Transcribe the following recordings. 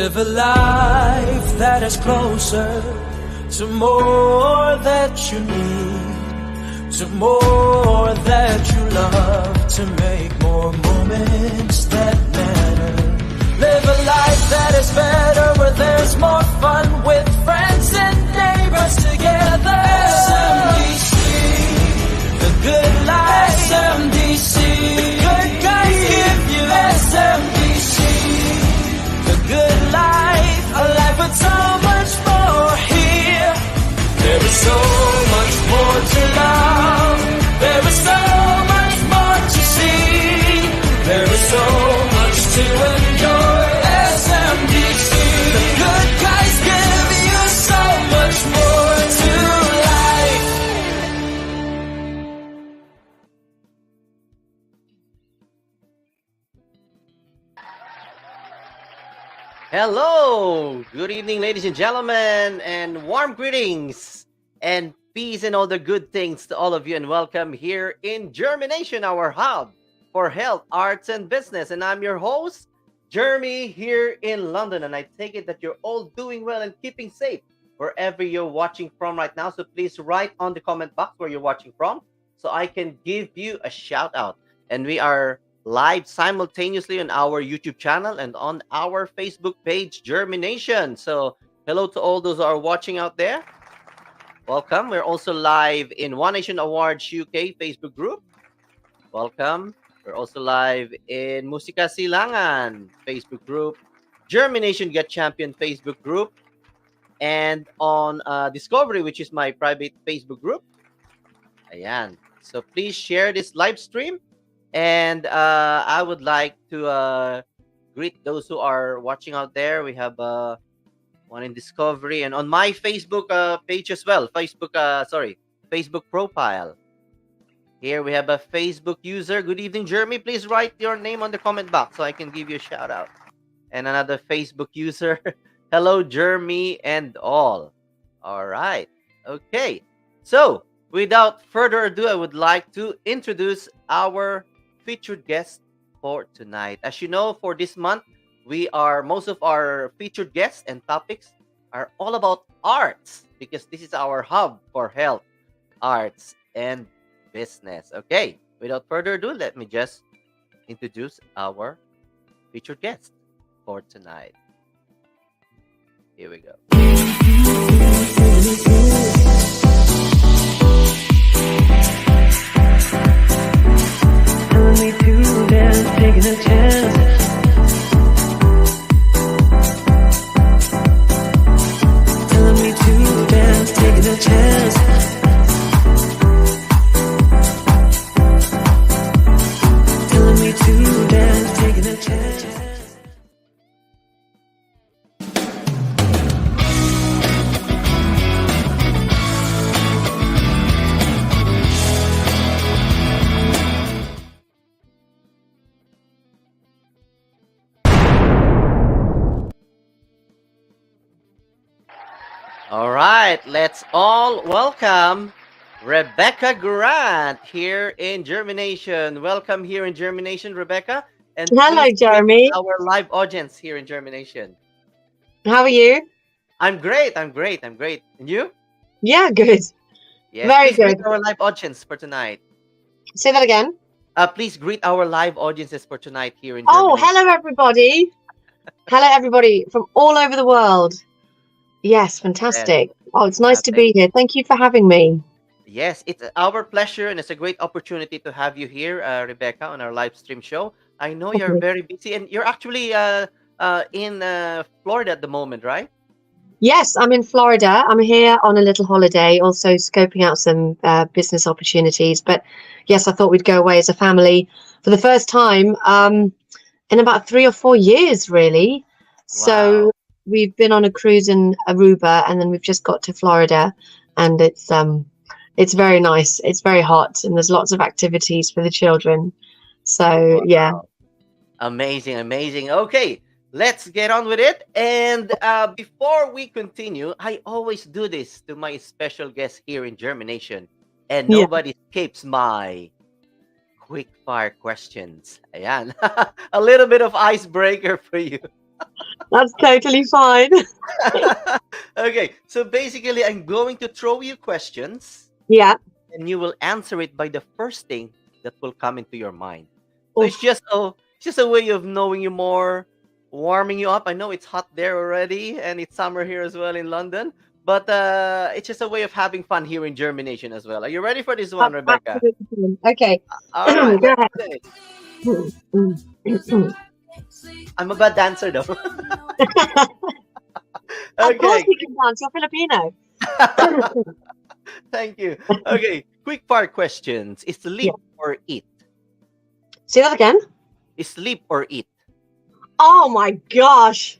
Live a life that is closer to more that you need, to more that you love, to make more moments that matter. Live a life that is better, where there's more fun with friends and neighbors together. SMDC, the good life. SMDC, the good guys give you. SMDC, the good life, a life with so much more here. There is so much more to love. There is so much more to see. There is so much to enjoy. SMDC, the good guys give you so much more to life. Hello, good evening, ladies and gentlemen, and warm greetings and peace and all the good things to all of you, and welcome here in JhermiNATION, our hub for health, arts, and business. And I'm your host, Jeremy, here in London, and I take it that you're all doing well and keeping safe wherever you're watching from right now. So please write on the comment box where you're watching from so I can give you a shout out. And we are live simultaneously on our YouTube channel and on our Facebook page, JhermiNATION. So hello to all those who are watching out there. Welcome. We're also live in One Nation Awards UK Facebook group. Welcome. We're also live in Musika Silangan Facebook group, JhermiNATION Get Champion Facebook group, and on Discovery, which is my private Facebook group. Ayan. So please share this live stream. And I would like to greet those who are watching out there. We have one in Discovery and on my Facebook page as well. Facebook profile. Here we have a Facebook user. Good evening, Jeremy. Please write your name on the comment box so I can give you a shout out. And another Facebook user. Hello, Jeremy and all. All right. Okay. So without further ado, I would like to introduce our featured guest for tonight. As you know, for this month, most of our featured guests and topics are all about arts, because this is our hub for health, arts, and business. Okay, without further ado, let me just introduce our featured guest for tonight. Here we go. Telling me to dance, taking a chance. Telling me to dance, taking a chance. Telling me to dance, taking a chance. All right, let's all welcome Rebecca Grant here in JhermiNATION. Welcome here in JhermiNATION, Rebecca. And hello, please Jeremy. greet our live audience here in JhermiNATION. How are you? I'm great. I'm great. And you? Yeah, good. Yes. Very please good. Greet our live audience for tonight. Say that again. Please greet our live audiences for tonight here in Oh, JhermiNATION. hello, everybody. Hello, everybody from all over the world. Yes, fantastic. Oh, it's nice to be here. Thank you for having me. Yes, it's our pleasure, and it's a great opportunity to have you here, Rebecca, on our live stream show. I know you're very busy, and you're actually in Florida at the moment, right? Yes, I'm in Florida. I'm here on a little holiday, also scoping out some business opportunities. But yes, I thought we'd go away as a family for the first time in about 3 or 4 years, really. So Wow. we've been on a cruise in Aruba, and then we've just got to Florida, and it's very nice. It's very hot, and there's lots of activities for the children. So yeah. Wow. Amazing. Okay, let's get on with it. And before we continue, I always do this to my special guests here in JhermiNATION, and Yeah. nobody escapes my quick fire questions. Ayan. A little bit of icebreaker for you. That's totally fine. Okay, so basically, I'm going to throw you questions, Yeah. and you will answer it by the first thing that will come into your mind. So Oof. it's just a way of knowing you more, warming you up. I know it's hot there already, and it's summer here as well in London. But it's just a way of having fun here in Germination as well. Are you ready for this one, Rebecca? Absolutely fine. Okay. All right, Go let's ahead. do it. Mm. I'm a bad dancer though. Of course Okay, you can dance. You're Filipino. thank you. Okay, quick fire questions. Is Yeah. sleep or eat? Say that again. Is sleep or eat? Oh my gosh.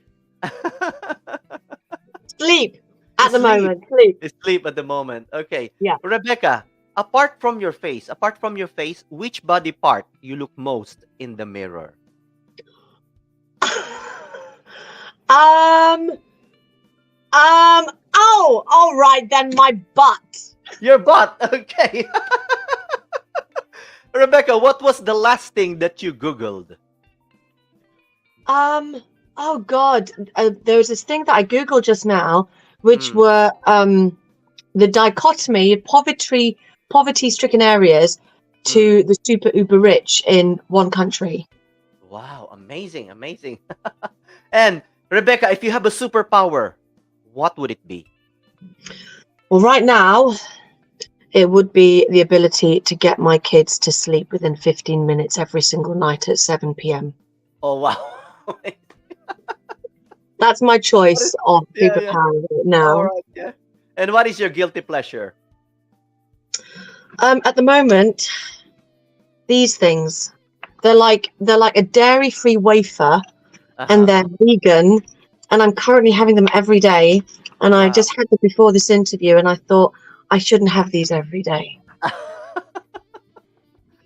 Sleep at the Sleep. moment. Sleep. Is sleep at the moment. Okay. Yeah. Rebecca, apart from your face, which body part you look most in the mirror? Oh, all right then. My butt. Your butt. Okay. Rebecca, what was the last thing that you Googled? Oh God. There was this thing that I googled just now, which Hmm. were the dichotomy of poverty-stricken areas to the super uber rich in one country. Wow, amazing, amazing. And Rebecca, if you have a superpower, what would it be? Well, right now, it would be the ability to get my kids to sleep within 15 minutes every single night at 7 p.m. Oh, wow. That's my choice of Yeah, yeah. superpower right All now. right, yeah. And what is your guilty pleasure? At the moment, these things, they're like a dairy-free wafer, and they're vegan, and I'm currently having them every day. And I Wow. just had them before this interview, and I thought I shouldn't have these every day.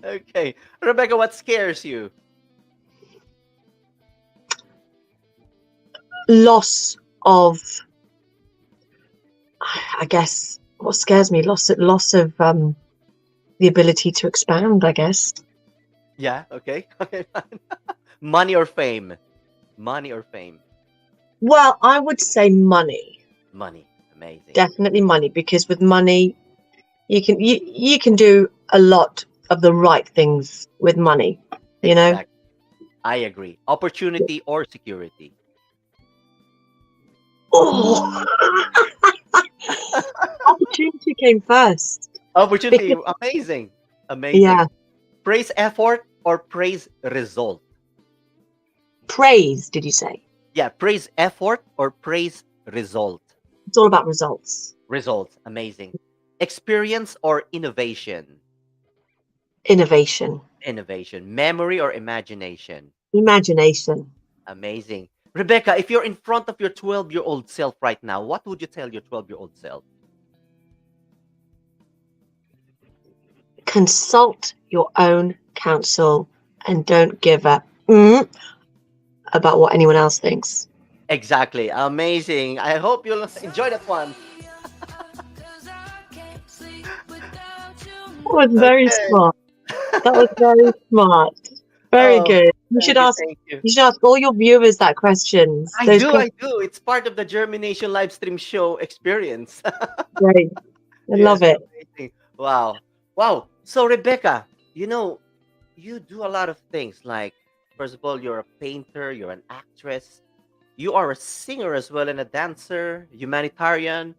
Okay. Rebecca, what scares you? Loss of, I guess, what scares me, loss of the ability to expand, I guess. Yeah, okay. Okay, fine. Money or fame? Money or fame? Well, I would say money. Money. Amazing. Definitely money, because with money you can do a lot of the right things with money, you know. Exactly. I agree. Opportunity or security? Oh. Opportunity came first. Opportunity. Amazing. Amazing. Yeah. Praise effort or praise result? Praise, did you say? Yeah, praise effort or praise result? It's all about results. Results. Amazing. Experience or innovation? Innovation. Innovation. Memory or imagination? Imagination. Amazing. Rebecca, if you're in front of your 12-year-old self right now, what would you tell your 12-year-old self? Consult your own counsel and don't give a about what anyone else thinks. Exactly. Amazing. I hope you'll enjoy that one. That was very Okay. smart. That was very smart. Very Oh, good. You should ask. Thank you. You should ask all your viewers that questions. I Those do. questions I do. It's part of the JhermiNATION Live Stream Show experience. are great. I love Yes, it. amazing. Wow. Wow. So, Rebecca, you do a lot of things. Like, first of all, you're a painter, you're an actress, you are a singer as well, and a dancer, humanitarian,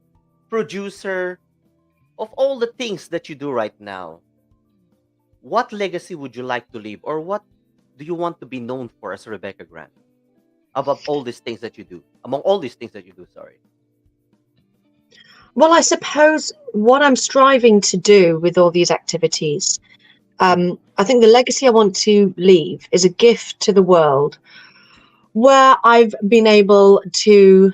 producer. Of all the things that you do right now, what legacy would you like to leave, or what do you want to be known for as Rebecca Grant? Above all these things that you do, among all these things that you do, sorry. Well, I suppose what I'm striving to do with all these activities, I think the legacy I want to leave is a gift to the world, where I've been able to,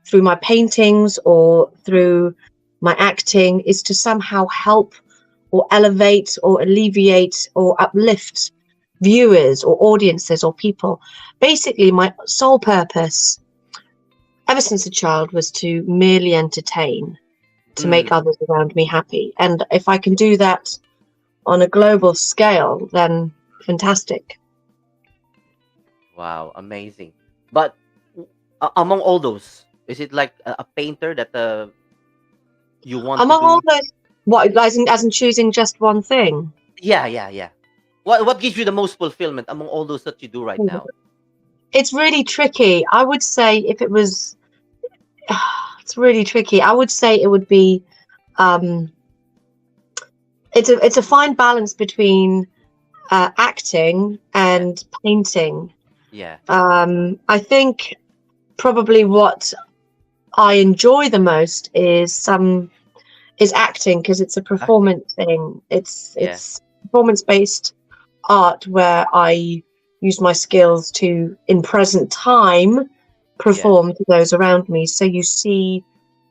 through my paintings or through my acting, is to somehow help or elevate or alleviate or uplift viewers or audiences or people. Basically, my sole purpose ever since a child was to merely entertain, to make others around me happy. And if I can do that on a global scale, then fantastic. Wow, amazing. But Among all those, is it like a painter that you want to Among do? all those, what, as in choosing just one thing? Yeah, yeah, yeah. What gives you the most fulfillment among all those that you do right now? It's really tricky. I would say if it was, it's really tricky. I would say it would be, um, it's a fine balance between acting and painting. Yeah, I think probably what I enjoy the most is acting, because it's a performance thing. It's performance based art where I use my skills to, in present time, perform to those around me. So you see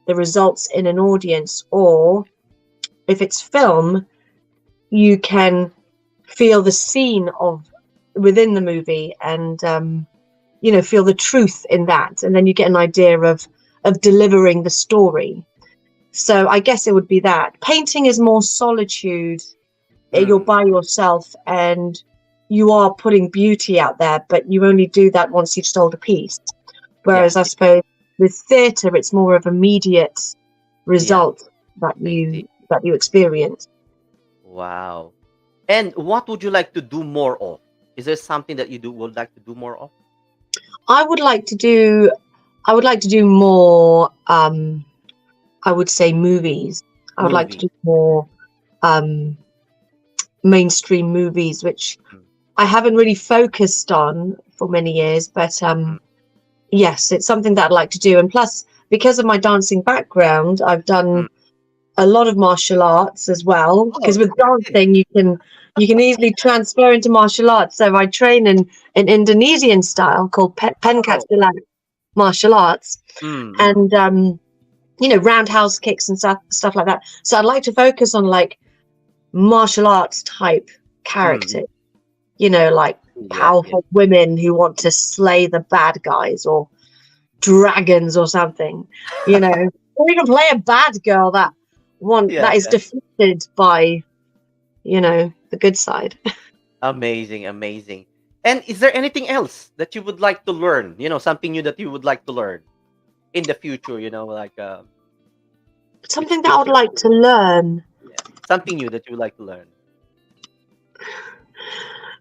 the results in an audience, or if it's film, you can feel the scene of within the movie, and feel the truth in that, and then you get an idea of delivering the story. So I guess it would be that. Painting is more solitude. You're by yourself and you are putting beauty out there, but you only do that once you've sold a piece. Whereas I suppose with theatre, it's more of immediate result that you experience. Wow. And what would you like to do more of? Is there something that you would like to do more of? I would like to do more, I would say movies. I would like to do more mainstream movies, which I haven't really focused on for many years, but yes, it's something that I'd like to do. And plus, because of my dancing background, I've done a lot of martial arts as well, because with dancing you can easily transfer into martial arts. So I train in an Indonesian style called pencat silat martial arts, and roundhouse kicks and stuff like that. So I'd like to focus on like martial arts type characters, like powerful women who want to slay the bad guys, or dragons or something, or even play a bad girl that is defeated by the good side. Amazing. And is there anything else that you would like to learn? Something new that you would like to learn in the future, like something that I would like to learn. Something new that you would like to learn.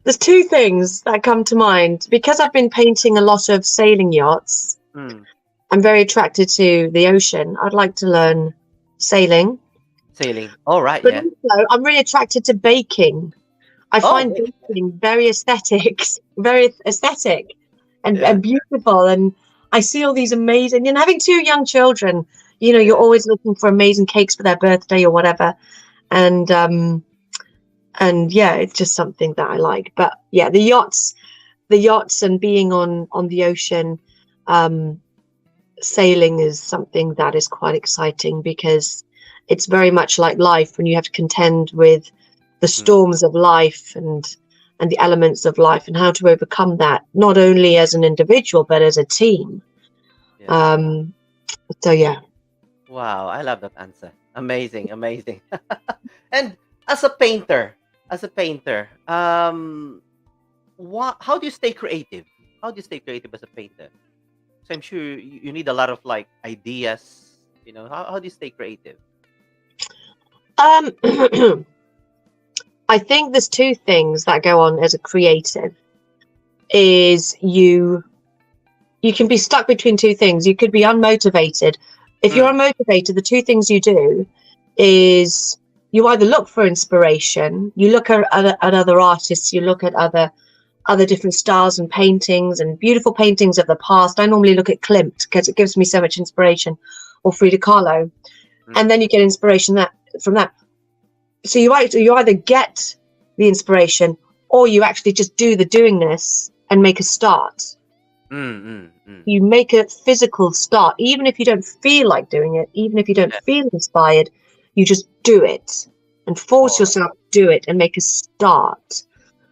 There's two things that come to mind. Because I've been painting a lot of sailing yachts, I'm very attracted to the ocean. I'd like to learn sailing. All right. But also, I'm really attracted to baking. I find baking very aesthetic and beautiful. And I see all these amazing, having two young children, you're always looking for amazing cakes for their birthday or whatever. And it's just something that I like. But yeah, the yachts and being on the ocean, sailing is something that is quite exciting, because it's very much like life, when you have to contend with the storms of life and the elements of life, and how to overcome that, not only as an individual but as a team. So yeah. Wow, I love that answer. Amazing. And as a painter, how do you stay creative? How do you stay creative as a painter? So I'm sure you need a lot of like ideas. How do you stay creative? I think there's two things that go on as a creative. Is you can be stuck between two things. You could be unmotivated. If you're unmotivated, the two things you do is you either look for inspiration, you look at other artists, you look at other different styles and paintings and beautiful paintings of the past. I normally look at Klimt because it gives me so much inspiration, or Frida Kahlo, and then you get inspiration from that. So you either get the inspiration, or you actually just do the doingness and make a start. You make a physical start, even if you don't feel like doing it, even if you don't feel inspired, you just do it and force yourself to do it and make a start.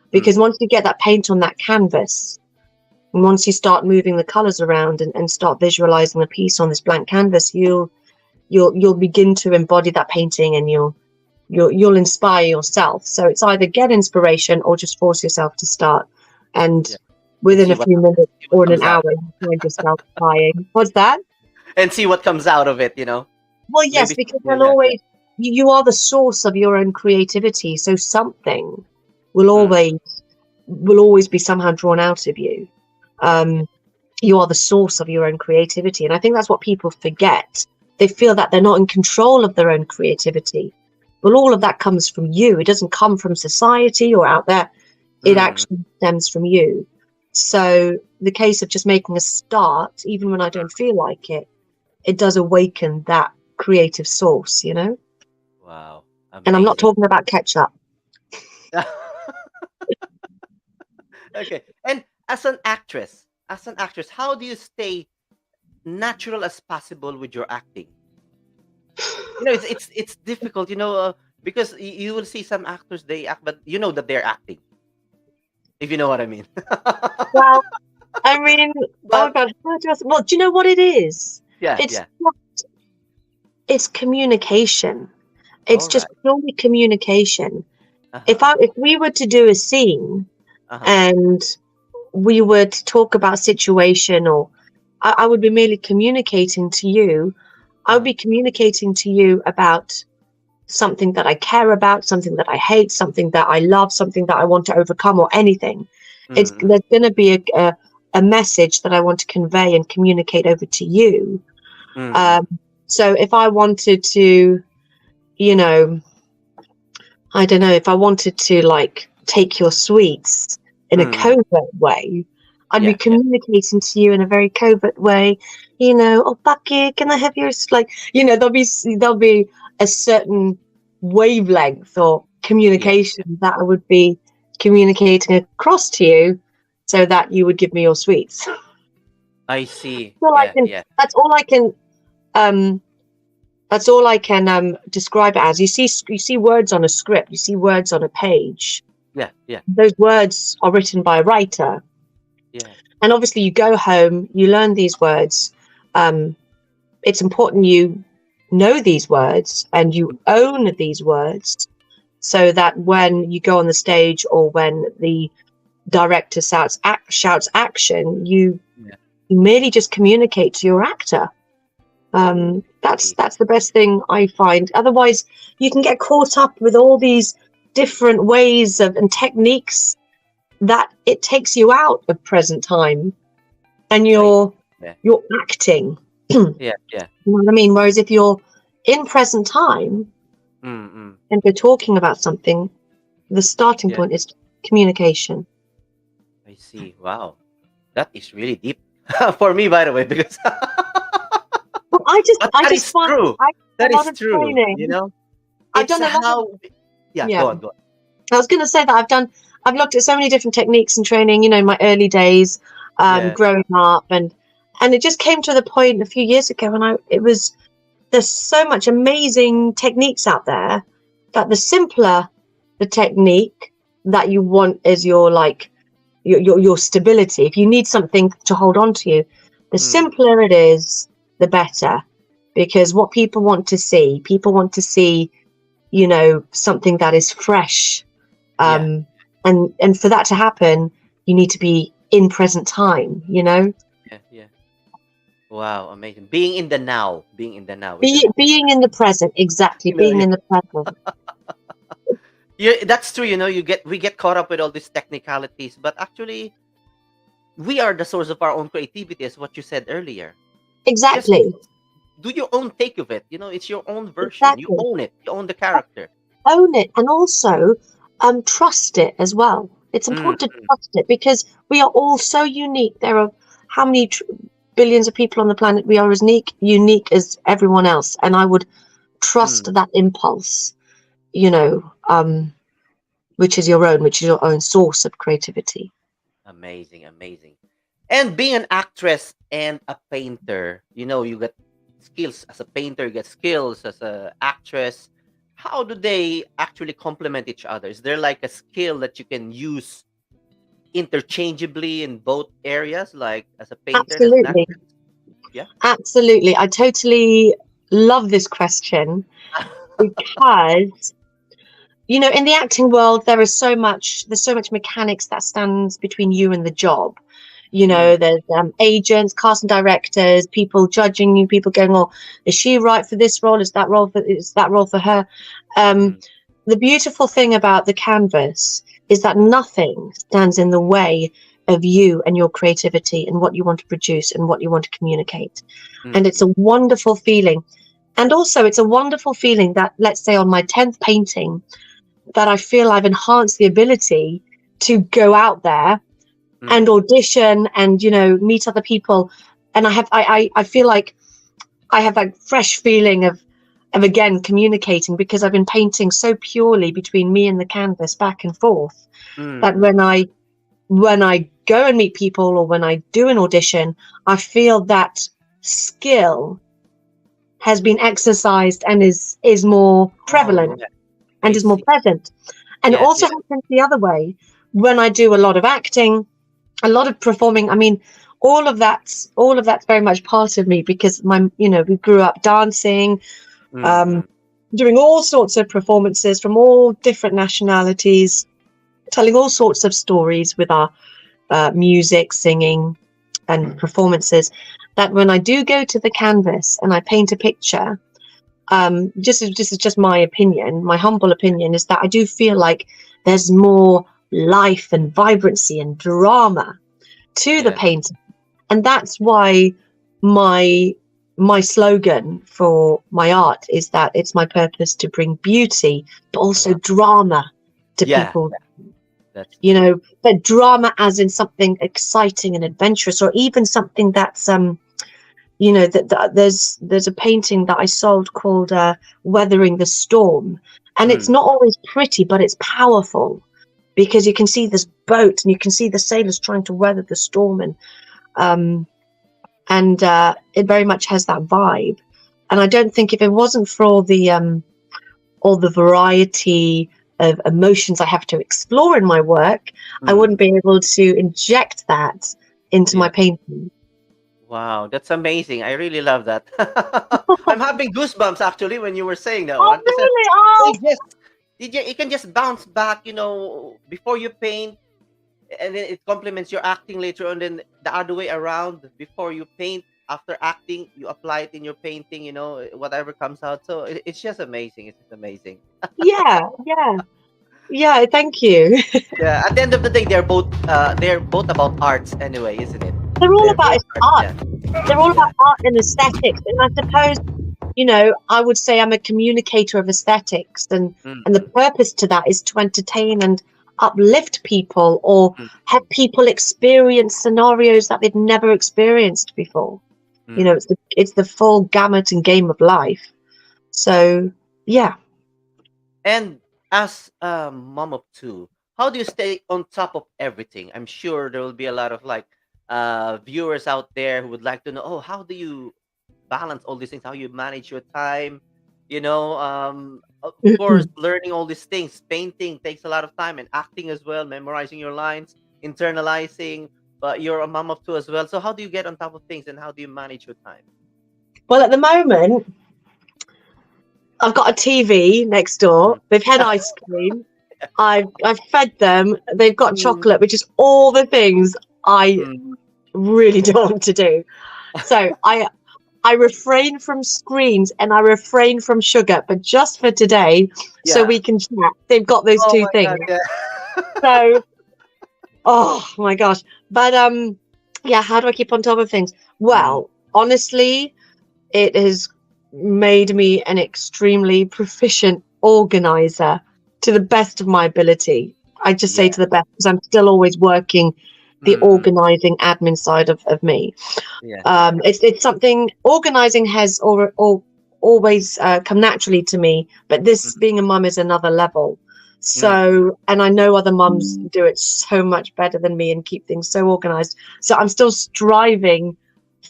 Because once you get that paint on that canvas, and once you start moving the colors around and start visualizing the piece on this blank canvas, you'll begin to embody that painting, and you'll inspire yourself. So it's either get inspiration or just force yourself to start. And And within see a few minutes see what or in an comes hour, out. you find yourself crying. What's that? And see what comes out of it, Well, yes, Maybe because yeah, there'll yeah, yeah. always you are the source of your own creativity. So something will Mm, always be somehow drawn out of you. yeah, Um, you are the source of your own creativity, and I think that's what people forget. They feel that they're not in control of their own creativity. Well, all of that comes from you. It doesn't come from society or out there. It mm, actually stems from you. So the case of just making a start, even when I don't feel like it does awaken that creative source, you know? wow, And I'm not amazing. talking about ketchup. Okay. And as an actress, how do you stay natural as possible with your acting? It's difficult, because you will see some actors they act, but you know that they're acting, if you know what I mean. Well, I mean, oh But God, well, do you know what it is? yeah, It's yeah. it's communication. It's All just right. purely communication. Uh-huh, If we were to do a scene uh-huh. and we would talk about a situation, or I would be merely communicating to you. I would Uh-huh. be communicating to you about something that I care about, something that I hate, something that I love, something that I want to overcome, or anything. Mm-hmm. There's going to be a message that I want to convey and communicate over to you. Mm-hmm. Um, so if I wanted to, you know, I don't know, if I wanted to like take your sweets in a Mm-hmm. covert way, I'd be Yeah, yeah. communicating to you in a very covert way. Oh, Bucky, can I have yours? Like, there'll be a certain wavelength or Yeah, communication that I would be communicating across to you, so that you would give me your sweets. I see. Well, I Yeah, can. yeah. That's all I can. Um, that's all I can describe it as. You see words on a script. You see words on a page. Yeah, yeah, Those words are written by a writer, yeah. and obviously you go home, you learn these words. It's important you know these words and you own these words, so that when you go on the stage or when the director shouts action, you Yeah. merely just communicate to your actor. See. That's the best thing I find. Otherwise, you can get caught up with all these different ways of and techniques that it takes you out of present time, and I yeah, you're acting. You yeah, yeah. know what I mean? Whereas if you're in present time Mm-mm. and you're talking about something, the starting Yeah, point is communication. I see. Wow. That is really deep. For me, by the way, because Well, but I that just is find true. I've That done a lot is of true. training. I've It's done a lot of how yeah, yeah. go on, go on. I was going to say that I've looked at so many different techniques and training, in my early days, Yeah. growing up, and it just came to the point a few years ago when there's so much amazing techniques out there, that the simpler the technique that you want is your stability. If you need something to hold on to you, the Mm, simpler it is, the better, because what people want to see, something that is fresh, yeah, and for that to happen, you need to be in present time. yeah, yeah. Wow, amazing. Being in the now. Being in the now, isn't it? Being in the present, exactly, being Yeah. in the present. Yeah, that's true. We get caught up with all these technicalities, but actually, we are the source of our own creativity, as what you said earlier. Just Exactly, do your own take of it. It's your own version. You exactly. own it. You own the character. Own it, and also trust it as well. It's Mm, important to trust it, because we are all so unique. There are how many billions of people on the planet? We are as unique as everyone else, and I would mm. trust that impulse, which is your own source of creativity. Amazing, amazing. And being an actress and a painter, you get skills as a painter, you get skills as a actress. How do they actually complement each other? Is there like a skill that you can use interchangeably in both areas, like as a painter and as an Absolutely, actress? Yeah. absolutely. I totally love this question, because in the acting world, there's so much mechanics that stands between you and the job. There's agents, casting directors, people judging you, people going, "Oh, is she right for this role? Is that role for her?" The beautiful thing about the canvas is that nothing stands in the way of you and your creativity and what you want to produce and what you want to communicate. And it's a wonderful feeling. And also it's a wonderful feeling that, let's say on my 10th painting, that I feel I've enhanced the ability to go out there and audition and, meet other people. And I feel like I have that fresh feeling of again communicating, because I've been painting so purely between me and the canvas back and forth, that when I go and meet people or when I do an audition, I feel that skill has been exercised and is more prevalent and is more present. And it also happens the other way when I do a lot of acting, a lot of performing. I mean, all of that's very much part of me, because we grew up dancing, doing all sorts of performances from all different nationalities, telling all sorts of stories with our music, singing and performances, that when I do go to the canvas and I paint a picture, this is just my opinion, my humble opinion, is that I do feel like there's more life and vibrancy and drama to the painting. And that's why my slogan for my art is that it's my purpose to bring beauty, but also drama to people. But drama as in something exciting and adventurous, or even something that's there's a painting that I sold called Weathering the Storm, and it's not always pretty, but it's powerful, because you can see this boat and you can see the sailors trying to weather the storm, and it very much has that vibe. And I don't think, if it wasn't for all the variety of emotions I have to explore in my work, I wouldn't be able to inject that into my painting. Wow, that's amazing. I really love that. I'm having goosebumps actually when you were saying that one. Really? You can just bounce back, before you paint, and then it complements your acting later on. Then the other way around, before you paint, after acting, you apply it in your painting. Whatever comes out. So it's just amazing. It's just amazing. Yeah. Thank you. Yeah. At the end of the day, they're both about arts anyway, isn't it? They're all about art. They're all about art and aesthetics. And I suppose, I would say I'm a communicator of aesthetics, and the purpose to that is to entertain and uplift people, or have people experience scenarios that they've never experienced before. It's the full gamut and game of life. So, yeah. And as a mom of two, how do you stay on top of everything? I'm sure there will be a lot of viewers out there who would like to know, how do you balance all these things? How you manage your time? Of course, learning all these things, painting takes a lot of time, and acting as well, memorizing your lines, internalizing. But you're a mom of two as well. So how do you get on top of things, and how do you manage your time? Well, at the moment, I've got a TV next door. They've had ice cream. I've fed them. They've got chocolate, which is all the things I really don't want to do. So I refrain from screens and I refrain from sugar, but just for today, so we can chat. They've got those two things. God, So, oh my gosh. But how do I keep on top of things? Well, honestly, it has made me an extremely proficient organizer to the best of my ability. I just say to the best, because I'm still always working the organizing admin side of me. It's something, organizing has always come naturally to me, but this being a mum is another level. So, and I know other mums do it so much better than me and keep things so organized. So I'm still striving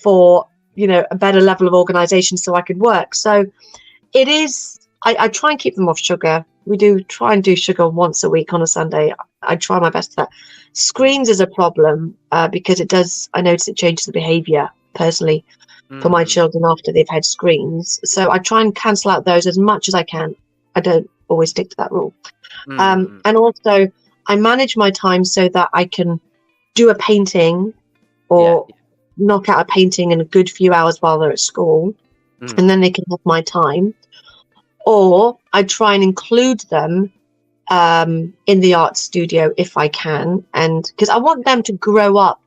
for, a better level of organization so I could work. So it is, I try and keep them off sugar. We do try and do sugar once a week on a Sunday. I try my best for that. Screens is a problem because I notice it changes the behavior personally for my children after they've had screens. So I try and cancel out those as much as I can. I don't always stick to that rule. And also I manage my time so that I can do a painting or knock out a painting in a good few hours while they're at school, and then they can have my time. Or I try and include them in the art studio if I can, and because I want them to grow up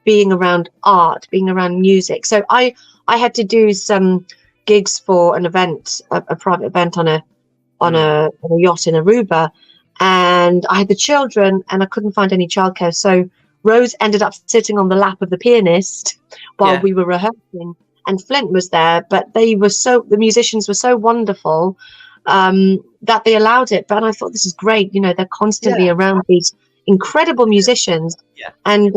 being around art, being around music. So I had to do some gigs for an event, a private event on a yacht in Aruba, and I had the children and I couldn't find any childcare, so Rose ended up sitting on the lap of the pianist while we were rehearsing, and Flint was there, but the musicians were so wonderful that they allowed it. But I thought, this is great, you know, they're constantly around these incredible musicians, and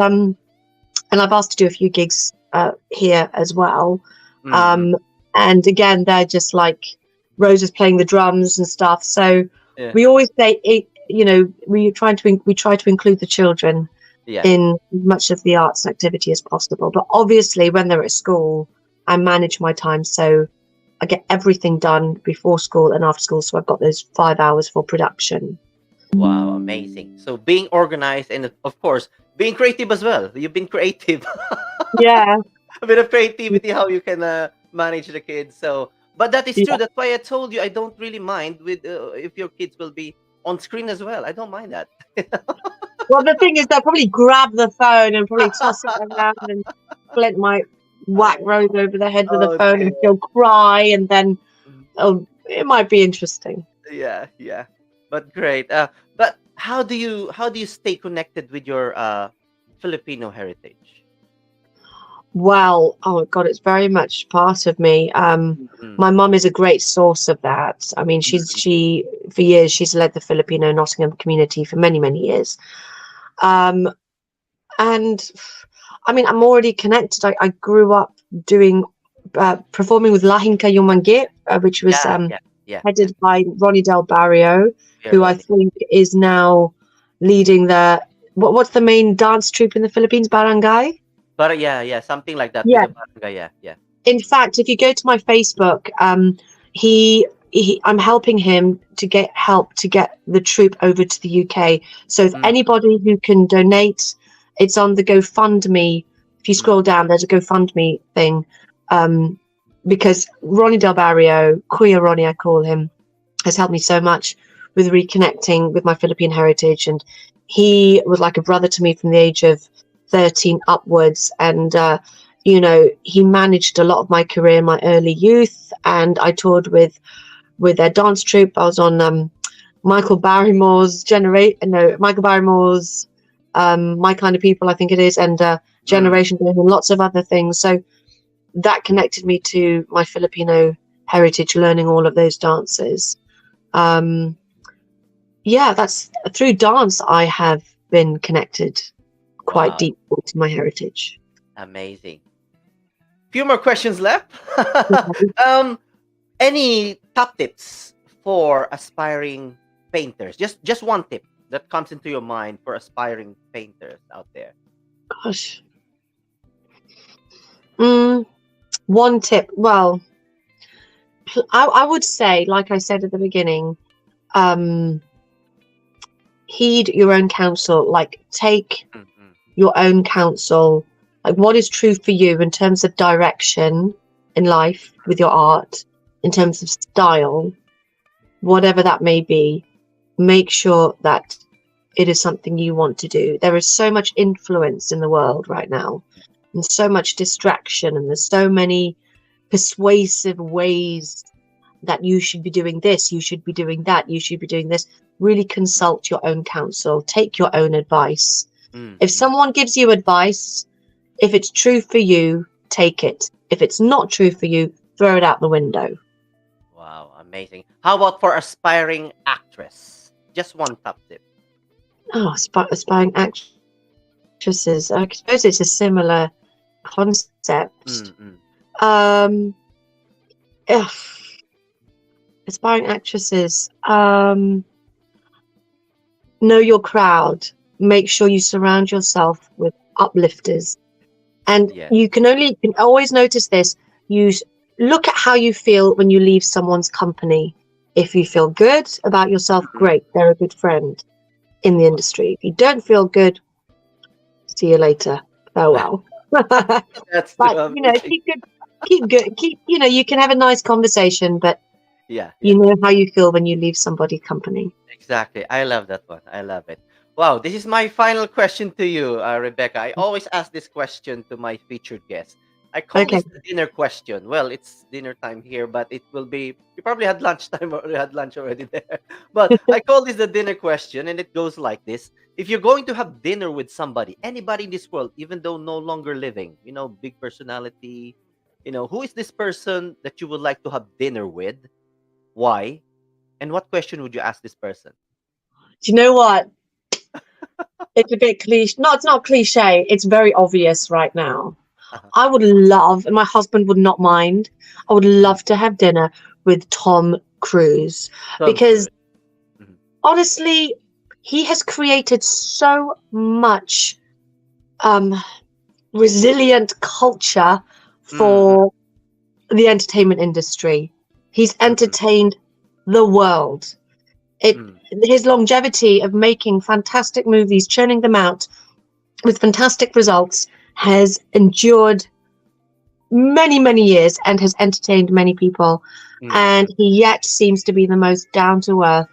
I've asked to do a few gigs here as well. And again, they're just like, Rose is playing the drums and stuff. So we always say, you know, we try to include the children in much of the arts activity as possible. But obviously, when they're at school, I manage my time, so I get everything done before school and after school. So I've got those 5 hours for production. Wow, amazing. So being organized and of course being creative as well. You've been creative. Yeah. A bit of creativity, how you can manage the kids. So, but that is true. That's why I told you I don't really mind with if your kids will be on screen as well. I don't mind that. Well, the thing is, they'll probably grab the phone and probably toss it around, and Flint might whack Rose over the head with the phone, and she'll cry, and then it might be interesting. Yeah. But great. But how do you stay connected with your Filipino heritage? Well, oh God, it's very much part of me. My mum is a great source of that. I mean, she for years she's led the Filipino Nottingham community for many, many years. And I mean, I'm already connected. I grew up doing performing with Lahing Kayong Manggit, which was headed by Ronnie Del Barrio, who I think is now leading what's the main dance troupe in the Philippines, Barangay? But something like that. Yeah. Yeah. In fact, if you go to my Facebook, I'm helping him to get help to get the troupe over to the UK. So if anybody who can donate, it's on the GoFundMe. If you scroll down, there's a GoFundMe thing. Because Ronnie Del Barrio, Kuya Ronnie, I call him, has helped me so much with reconnecting with my Philippine heritage. And he was like a brother to me from the age of 13 upwards, and you know, he managed a lot of my career in my early youth, and I toured with their dance troupe. I was on Michael Barrymore's My Kind of People, I think it is, and Generation and lots of other things. So that connected me to my Filipino heritage, learning all of those dances. That's through dance I have been connected quite deeply to my heritage. Amazing. Few more questions left. Any top tips for aspiring painters? Just one tip that comes into your mind for aspiring painters out there. Gosh. One tip. Well, I would say, like I said at the beginning, heed your own counsel. Like, take your own counsel, like what is true for you in terms of direction in life with your art, in terms of style, whatever that may be. Make sure that it is something you want to do. There is so much influence in the world right now, and so much distraction, and there's so many persuasive ways that you should be doing this, you should be doing that, you should be doing this. Really consult your own counsel, take your own advice. If someone gives you advice, if it's true for you, take it. If it's not true for you, throw it out the window. Wow, amazing. How about for aspiring actress? Just one top tip. Oh, aspiring actresses. I suppose it's a similar concept. Aspiring actresses. Know your crowd. Make sure you surround yourself with uplifters, and you can always notice this. You look at how you feel when you leave someone's company. If you feel good about yourself, great, they're a good friend in the industry. If you don't feel good, see you later, farewell. That's But too you know, amazing. keep good, keep. You know, you can have a nice conversation, but Yeah, you yeah. know how you feel when you leave somebody company. Exactly. I love that one. I love it. Wow, this is my final question to you, Rebecca. I always ask this question to my featured guests. I call Okay. this the dinner question. Well, it's dinner time here, but it will be, you probably had lunchtime or you had lunch already there. But I call this the dinner question, and it goes like this. If you're going to have dinner with somebody, anybody in this world, even though no longer living, big personality, who is this person that you would like to have dinner with? Why? And what question would you ask this person? Do you know what? It's a bit cliche. No, it's not cliche. It's very obvious right now. Uh-huh. I would love, and my husband would not mind, I would Mm. love to have dinner with Tom Cruise Tom because Cruise. Mhm. honestly, he has created so much um, resilient culture Mm, for the entertainment industry. He's mm, entertained the world. It mm, his longevity of making fantastic movies, churning them out with fantastic results, has endured many years and has entertained many people. mm, And mm. he yet seems to be the most down to earth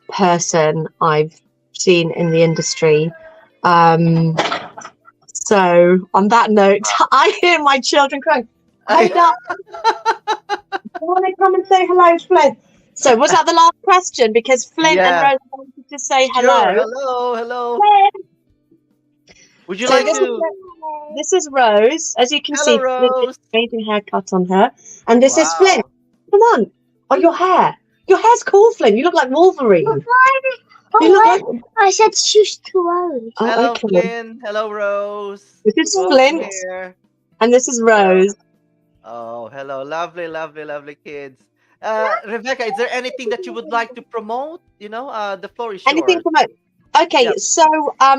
person I've seen in the industry. Um, so, on that note, I hear my children crying. Hey, Dad, you want to come and say hello, Flint? So, was that the last question? Because Flint and Yeah, Rose wanted to say sure. hello. Hello, hello. Flint. Would you So, like to? this is Rose. As you can Hello, see, Flint has Rose. an amazing haircut on her. And this is Flint. Wow. Come on. Oh, your hair. Your hair's cool, Flint. You look like Wolverine. You look like. I said she's too old. Oh, Hello, okay. Flynn. Hello, Rose. This is Welcome Flint, here. and this is Hello. Rose. Oh, hello. Lovely, lovely, lovely kids. Rebecca, is there anything that you would like to promote? The floor is Anything yours. from it? Okay, Yep. so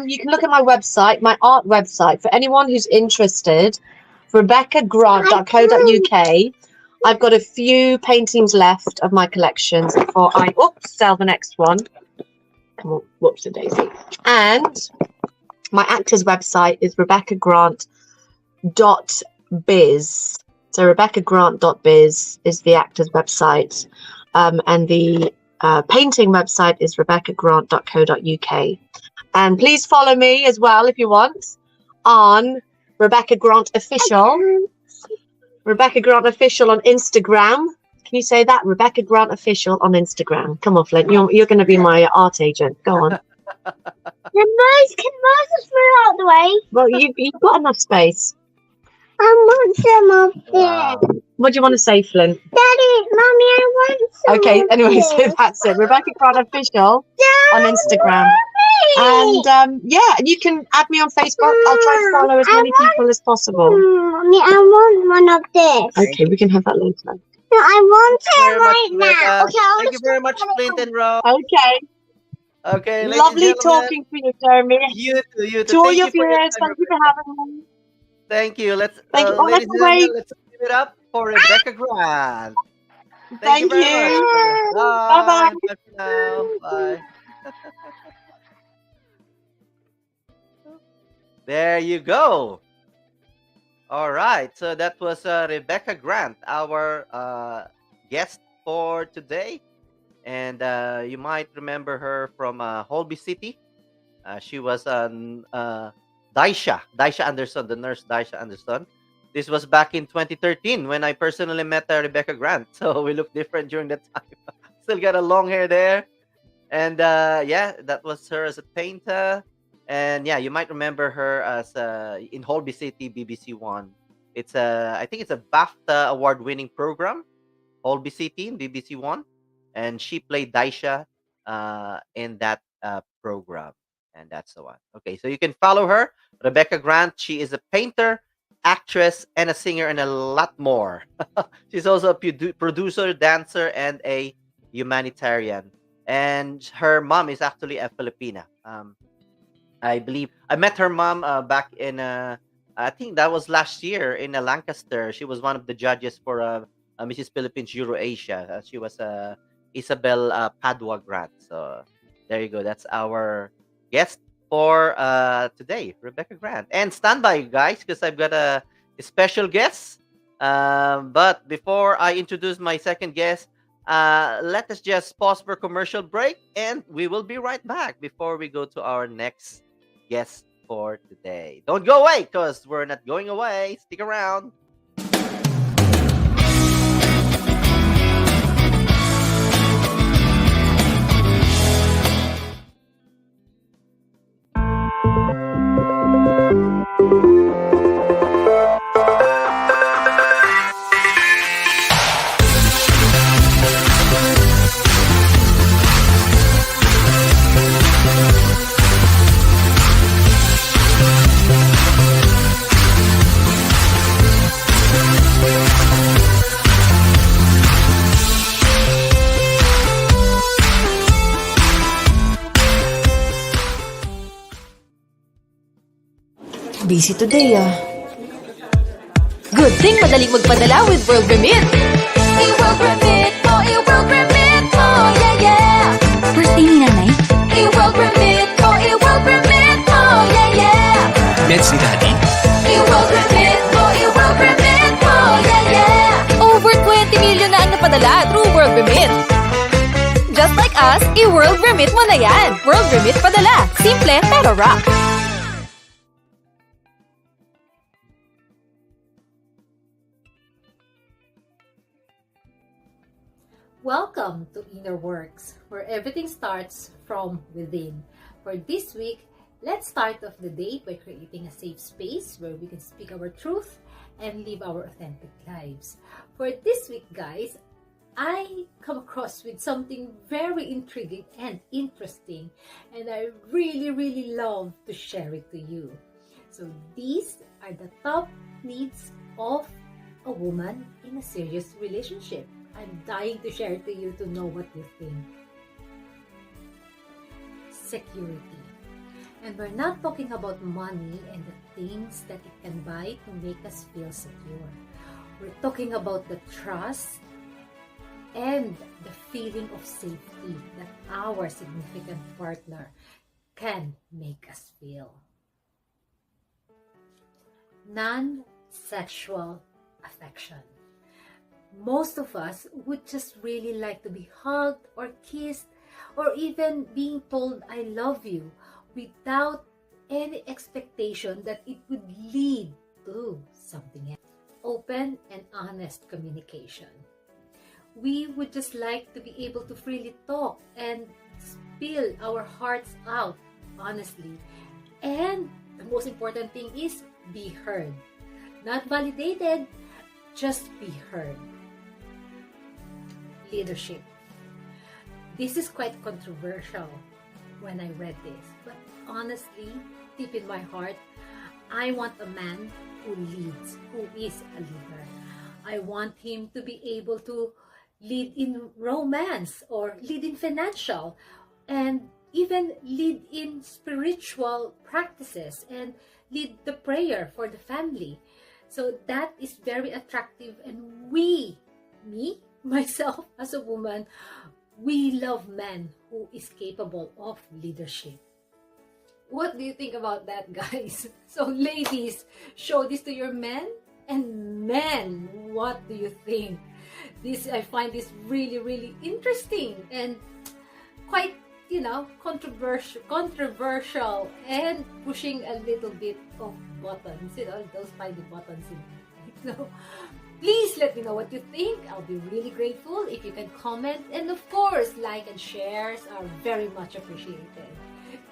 you can look at my website, my art website. For anyone who's interested, rebeccagrant.co.uk. I've got a few paintings left of my collections before I sell the next one. Come on, whoops a daisy. And my actor's website is rebeccagrant.biz. So rebeccagrant.biz is the actor's website. And the painting website is rebeccagrant.co.uk. And please follow me as well if you want on Rebecca Grant Official. Rebecca Grant Official on Instagram. Can you say that? Rebecca Grant Official on Instagram. Come on, Flint. You're going to be my art agent. Go on. Can Moses move out the way? Well, you've got enough space. I want some of this. Wow. What do you want to say, Flint? Daddy, Mommy, I want some Okay, of anyway, this. so that's it. Rebecca Grant Official on Instagram. Mommy. And yeah, and you can add me on Facebook. I'll try to follow as many people as possible. Mommy, I want one of this. Okay, we can have that later. No, I want Thank you it very much, right now. Rebecca. Okay, I'll Thank you very much, Flint and Rose. Okay, Okay, ladies and lovely gentlemen. talking to you, Jeremy. You too, you too. To all Thank your you for your viewers, time, thank you for Rebecca. having me. Thank you. Let's, Thank you. Oh, ladies and wait. gentlemen, let's give it up for Rebecca Grant. Thank you Thank very much. you. Bye. Bye-bye. Bye for now. Bye. There you go. All right. So that was Rebecca Grant, our guest for today. And you might remember her from Holby City. She was Daisha Anderson, the nurse Daisha Anderson. This was back in 2013 when I personally met Rebecca Grant. So we looked different during that time. Still got a long hair there. And yeah, that was her as a painter. And yeah, you might remember her as in Holby City, BBC One. It's I think it's a BAFTA award-winning program, Holby City in BBC One, and she played Daisha in that program, and that's the one. Okay, so you can follow her, Rebecca Grant. She is a painter, actress, and a singer, and a lot more. She's also a producer, dancer, and a humanitarian. And her mom is actually a Filipina. I believe I met her mom back in I think that was last year in Lancaster. She was one of the judges for Mrs. Philippines Eurasia. She was Isabel Padua Grant. So there you go. That's our guest for today, Rebecca Grant. And stand by, guys, because I've got a special guest. But before I introduce my second guest, let us just pause for commercial break, and we will be right back before we go to our next guest for today. Don't go away, because we're not going away. Stick around. Busy today, Good thing madaling magpadala with World Remit. I-World Remit mo, I-World Remit mo, yeah, yeah. Birthday ni nanay? I-World Remit mo, I-World Remit mo, yeah, yeah. Meds ni Daddy? I-World Remit mo, I-World Remit mo, yeah, yeah. Over 20 million na ang napadala through World Remit. Just like us, I-World Remit mo na yan. World Remit padala. Simple pero rock. Welcome to Inner Works, where everything starts from within. For this week, let's start off the day by creating a safe space where we can speak our truth and live our authentic lives. For this week, guys, I come across with something very intriguing and interesting, and I really love to share it to you. So these are the top needs of a woman in a serious relationship. I'm dying to share to you to know what you think. Security. And we're not talking about money and the things that it can buy to make us feel secure. We're talking about the trust and the feeling of safety that our significant partner can make us feel. Non-sexual affection. Most of us would just really like to be hugged or kissed or even being told I love you without any expectation that it would lead to something else. Open and honest communication. We would just like to be able to freely talk and spill our hearts out honestly. And the most important thing is be heard. Not validated, just be heard. Leadership. This is quite controversial when I read this, but honestly, deep in my heart, I want a man who leads, who is a leader. I want him to be able to lead in romance or lead in financial and even lead in spiritual practices and lead the prayer for the family. So that is very attractive, and myself as a woman, we love men who is capable of leadership. What do you think about that, guys? So ladies, show this to your men, and men, what do you think? I find this really interesting and quite, controversial and pushing a little bit of buttons, those spidey buttons. Please let me know what you think. I'll be really grateful if you can comment, and of course, like and shares are very much appreciated.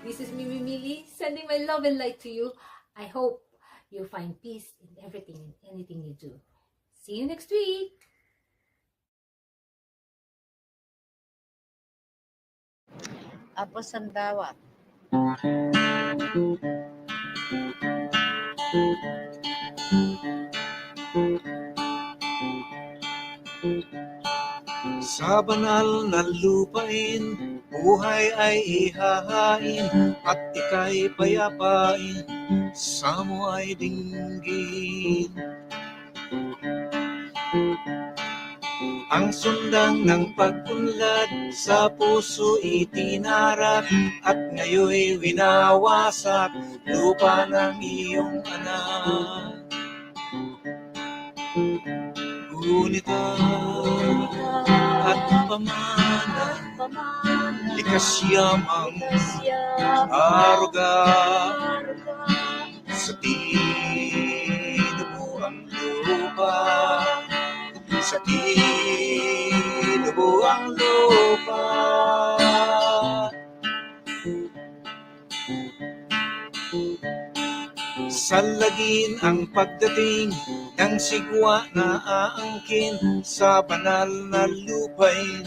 This is Mimi Mili, sending my love and light to you. I hope you find peace in everything and anything you do. See you next week. Apos ang dawat. Sa banal na lupain, buhay ay ihahain, at ika'y payapain, sa mo ay dinggin. Ang sundang ng pag-unlad sa puso itinarak at ngayoy winawasak lupa ng iyong anak. Ngunit at pamana, likas yamang aruga sa tinubuang lupa. Sa tinubuang lupa. Salagin ang pagdating ng sigwa na aangkin sa banal na lupain,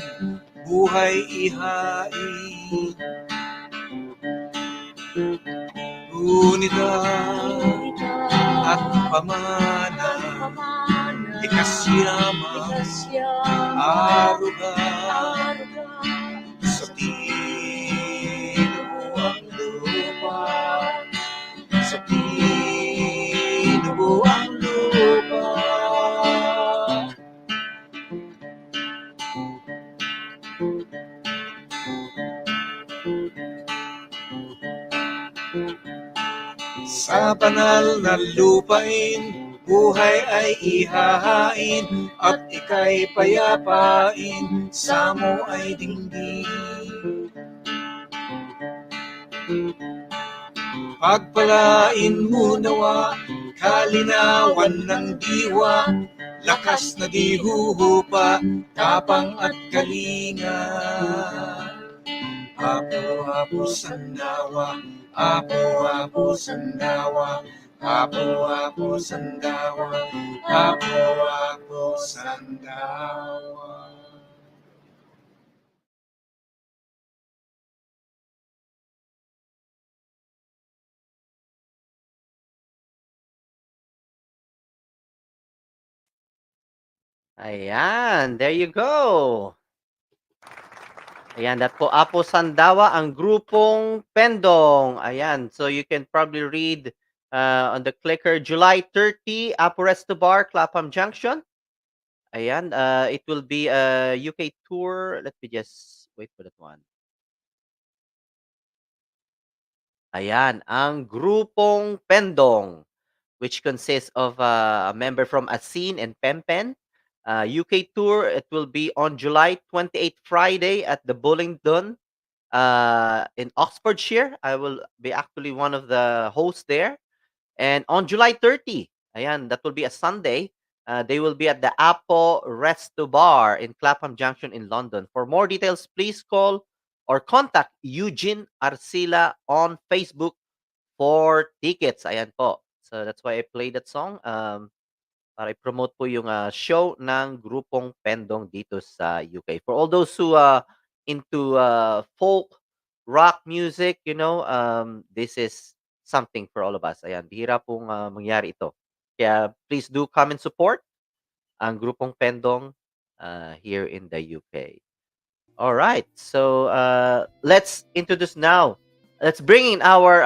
buhay ihain. Ngunit at pamana, likas yamang aruga sa tinubuang lupa. Sa tinubuang lupa. Sa banal na lupain, buhay ay ihahain at ika'y payapain, sa mo ay dinggin. Pagpalain mo nawa, kalinawan ng diwa, lakas na di huhupa, tapang at kalinga. Apo-apo sandawa, apo-apo sandawa, apo-apo sandawa, apo-apo sandawa. Ayan, there you go. Ayan, that po Apo Sandawa, ang grupong Pendong. Ayan, so you can probably read on the clicker, July 30, Apo Resto Bar, Clapham Junction. Ayan, it will be a UK tour. Let me just wait for that one. Ayan, ang grupong Pendong, which consists of a member from Asin and Pempen. UK tour, it will be on July 28th, Friday at the Bullingdon in Oxfordshire. I will be actually one of the hosts there. And on July 30, ayan, that will be a Sunday, they will be at the Apo Resto Bar in Clapham Junction in London. For more details, please call or contact Eugene Arcila on Facebook for tickets. Ayan po. So that's why I played that song. Para i-promote po yung show ng grupong Pendong dito sa UK. For all those who into folk, rock music, you know, this is something for all of us. Ayan, bihira pong mangyari ito. Kaya please do come and support ang grupong Pendong here in the UK. All right, so let's introduce now. Let's bring in our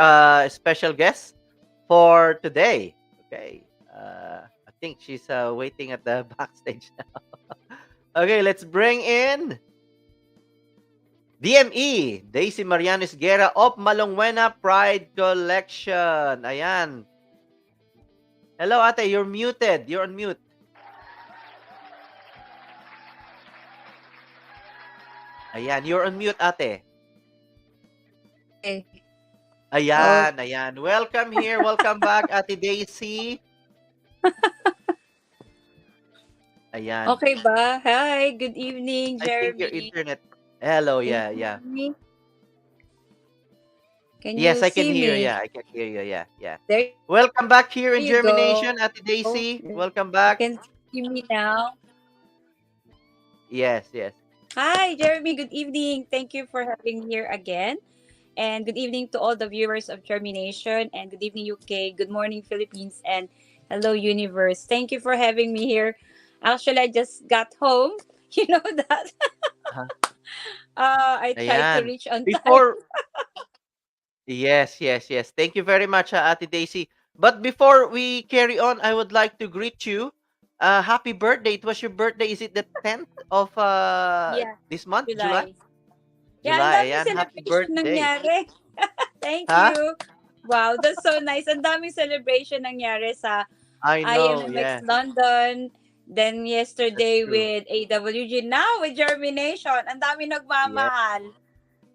special guest for today. Okay. I think she's waiting at the backstage now. Okay, let's bring in DME, Daisy Marianes Guerra of Malongwena Pride Collection. Ayan. Hello, ate. You're muted. You're on mute. Ayan, you're on mute, ate. Okay. Ayan, ayan. Welcome here. Welcome back, Ate Daisy. Ayan. Okay ba? Hi, good evening, I think your Jeremy. internet. Hello, yeah, Can you yeah. hear me? Can Yes, you I can see hear. me? Yeah, I can hear you. Yeah, yeah. There Welcome back here in you go. JhermiNATION, Ate Daisy. Welcome You back. can see me now. Yes, yes. Hi, Jeremy. Good evening. Thank you for having me here again. And good evening to all the viewers of JhermiNATION. And good evening, UK. Good morning, Philippines. And hello, universe. Thank you for having me here. Actually, I just got home. You know that. Uh-huh. I tried to Ayan. reach on time. Before, yes, yes, yes. Thank you very much, Ate Daisy. But before we carry on, I would like to greet you Happy birthday. It was your birthday. Is it the 10th of Yeah, this month, July? July. Yeah, ang July. daming Ayan, happy celebration birthday. nangyari. Thank Huh? you. Wow, that's so nice. Ang daming celebration nangyari sa I know, IMMX yeah. London. Then That's yesterday true. with AWG. Now with JhermiNATION. Ang dami Yeah. nagmamahal.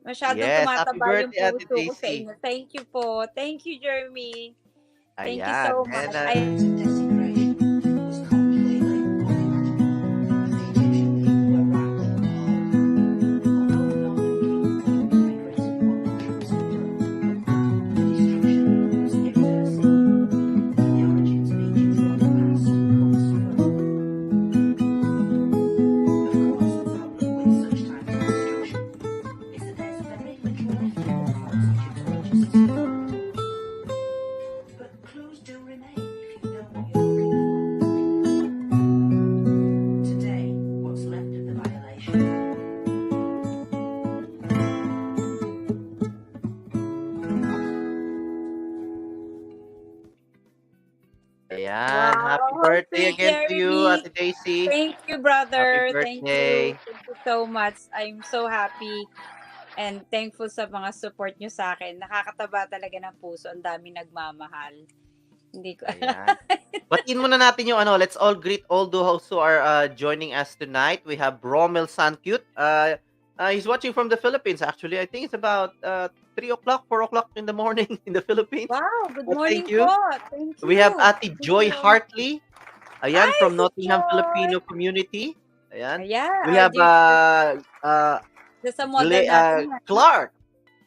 Masyadong Yes, happy tumataba yung birthday, Ate puso ko sa Daisy. inyo. Thank you po. Thank you, Jeremy. Thank you Ayan. so And much. I ayan. Happy Wow, birthday sweet again to you, Jeremy. Ate Daisy. Thank you, Happy brother. Thank birthday. you. Thank you so much. I'm so happy and thankful sa mga support nyo sa akin. Nakakataba talaga ng puso. Ang dami nagmamahal. Hindi ko Ayan. Batiin muna natin yung ano. Let's all greet all those who are joining us tonight. We have Rommel Sancute. He's watching from the Philippines, actually. I think it's about 3 o'clock, 4 o'clock in the morning in the Philippines. Wow, good But morning thank you. po. Thank We have you. Ate Thank Joy you. Hartley. Ayan, Hi, from si Nottingham Joy. Filipino Community. Ayan. Yeah, We our have dear sa model natin.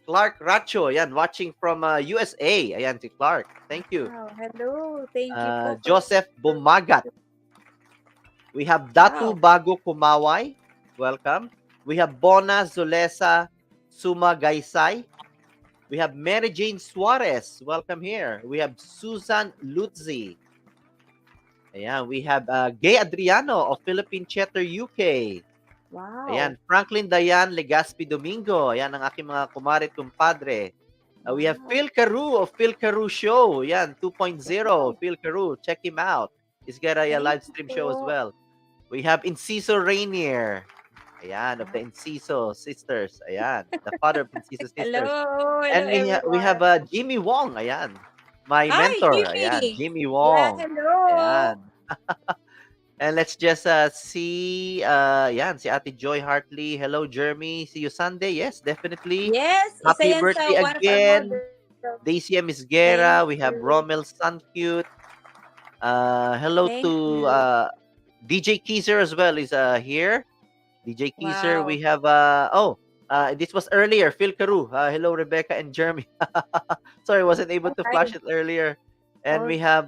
Clark Racho. Ayan, watching from USA. Ayan, si Clark. Thank you. Wow, hello. Thank you po. Joseph Bumagat. We have Datu Wow. Bago Kumaway. Welcome. We have Bona Zulesa Sumagaysay. We have Mary Jane Suarez. Welcome here. We have Susan Lutzi. Ayan, we have Gay Adriano of Philippine Chatter UK. Wow. Ayan, Franklin Dayan Legaspi Domingo. Ayan ang aking mga kumare at kumpadre. We have Phil Caru of Phil Caru Show. Ayan, 2.0. Phil Caru, check him out. He's got a live stream show as well. We have Inciso Rainier. Ayan, of the Inciso Sisters. Ayan, the father of Inciso Sisters. Hello. And we have Jimmy Wong. Ayan, my Hi, mentor. Jimmy. Ayan, Jimmy Yeah, Wong. hello. Ayan. And let's just see, yan, si Ate Joy Hartley. Hello, Jeremy. See you Sunday. Yes, definitely. Yes, isa Happy yan sa birthday one of our again. models. Daisy M. Isguera. Thank We have you. Rommel Suncute. Hello Thank to you. DJ Keiser as well is here. DJ Keiser. Wow. We have, this was earlier. Phil Caru. Hello, Rebecca and Jeremy. Sorry, wasn't able to flash it earlier. And we have,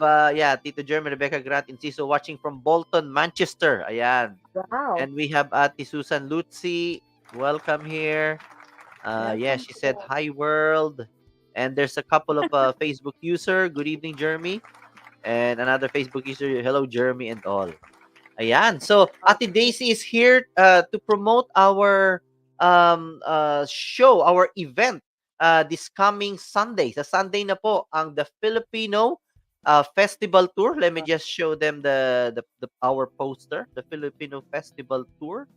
Tito Jeremy, Rebecca Grant, Inciso watching from Bolton, Manchester. Ayan. Wow. And we have Ate Susan Lutzi. Welcome here. Yeah, she said, hi, world. And there's a couple of Facebook user. Good evening, Jeremy. And another Facebook user. Hello, Jeremy and all. Ayan. So, Ate Daisy is here to promote our show, our event this coming Sunday. Sa Sunday na po ang the Filipino Festival Tour. Let me just show them the our poster, the Filipino Festival Tour.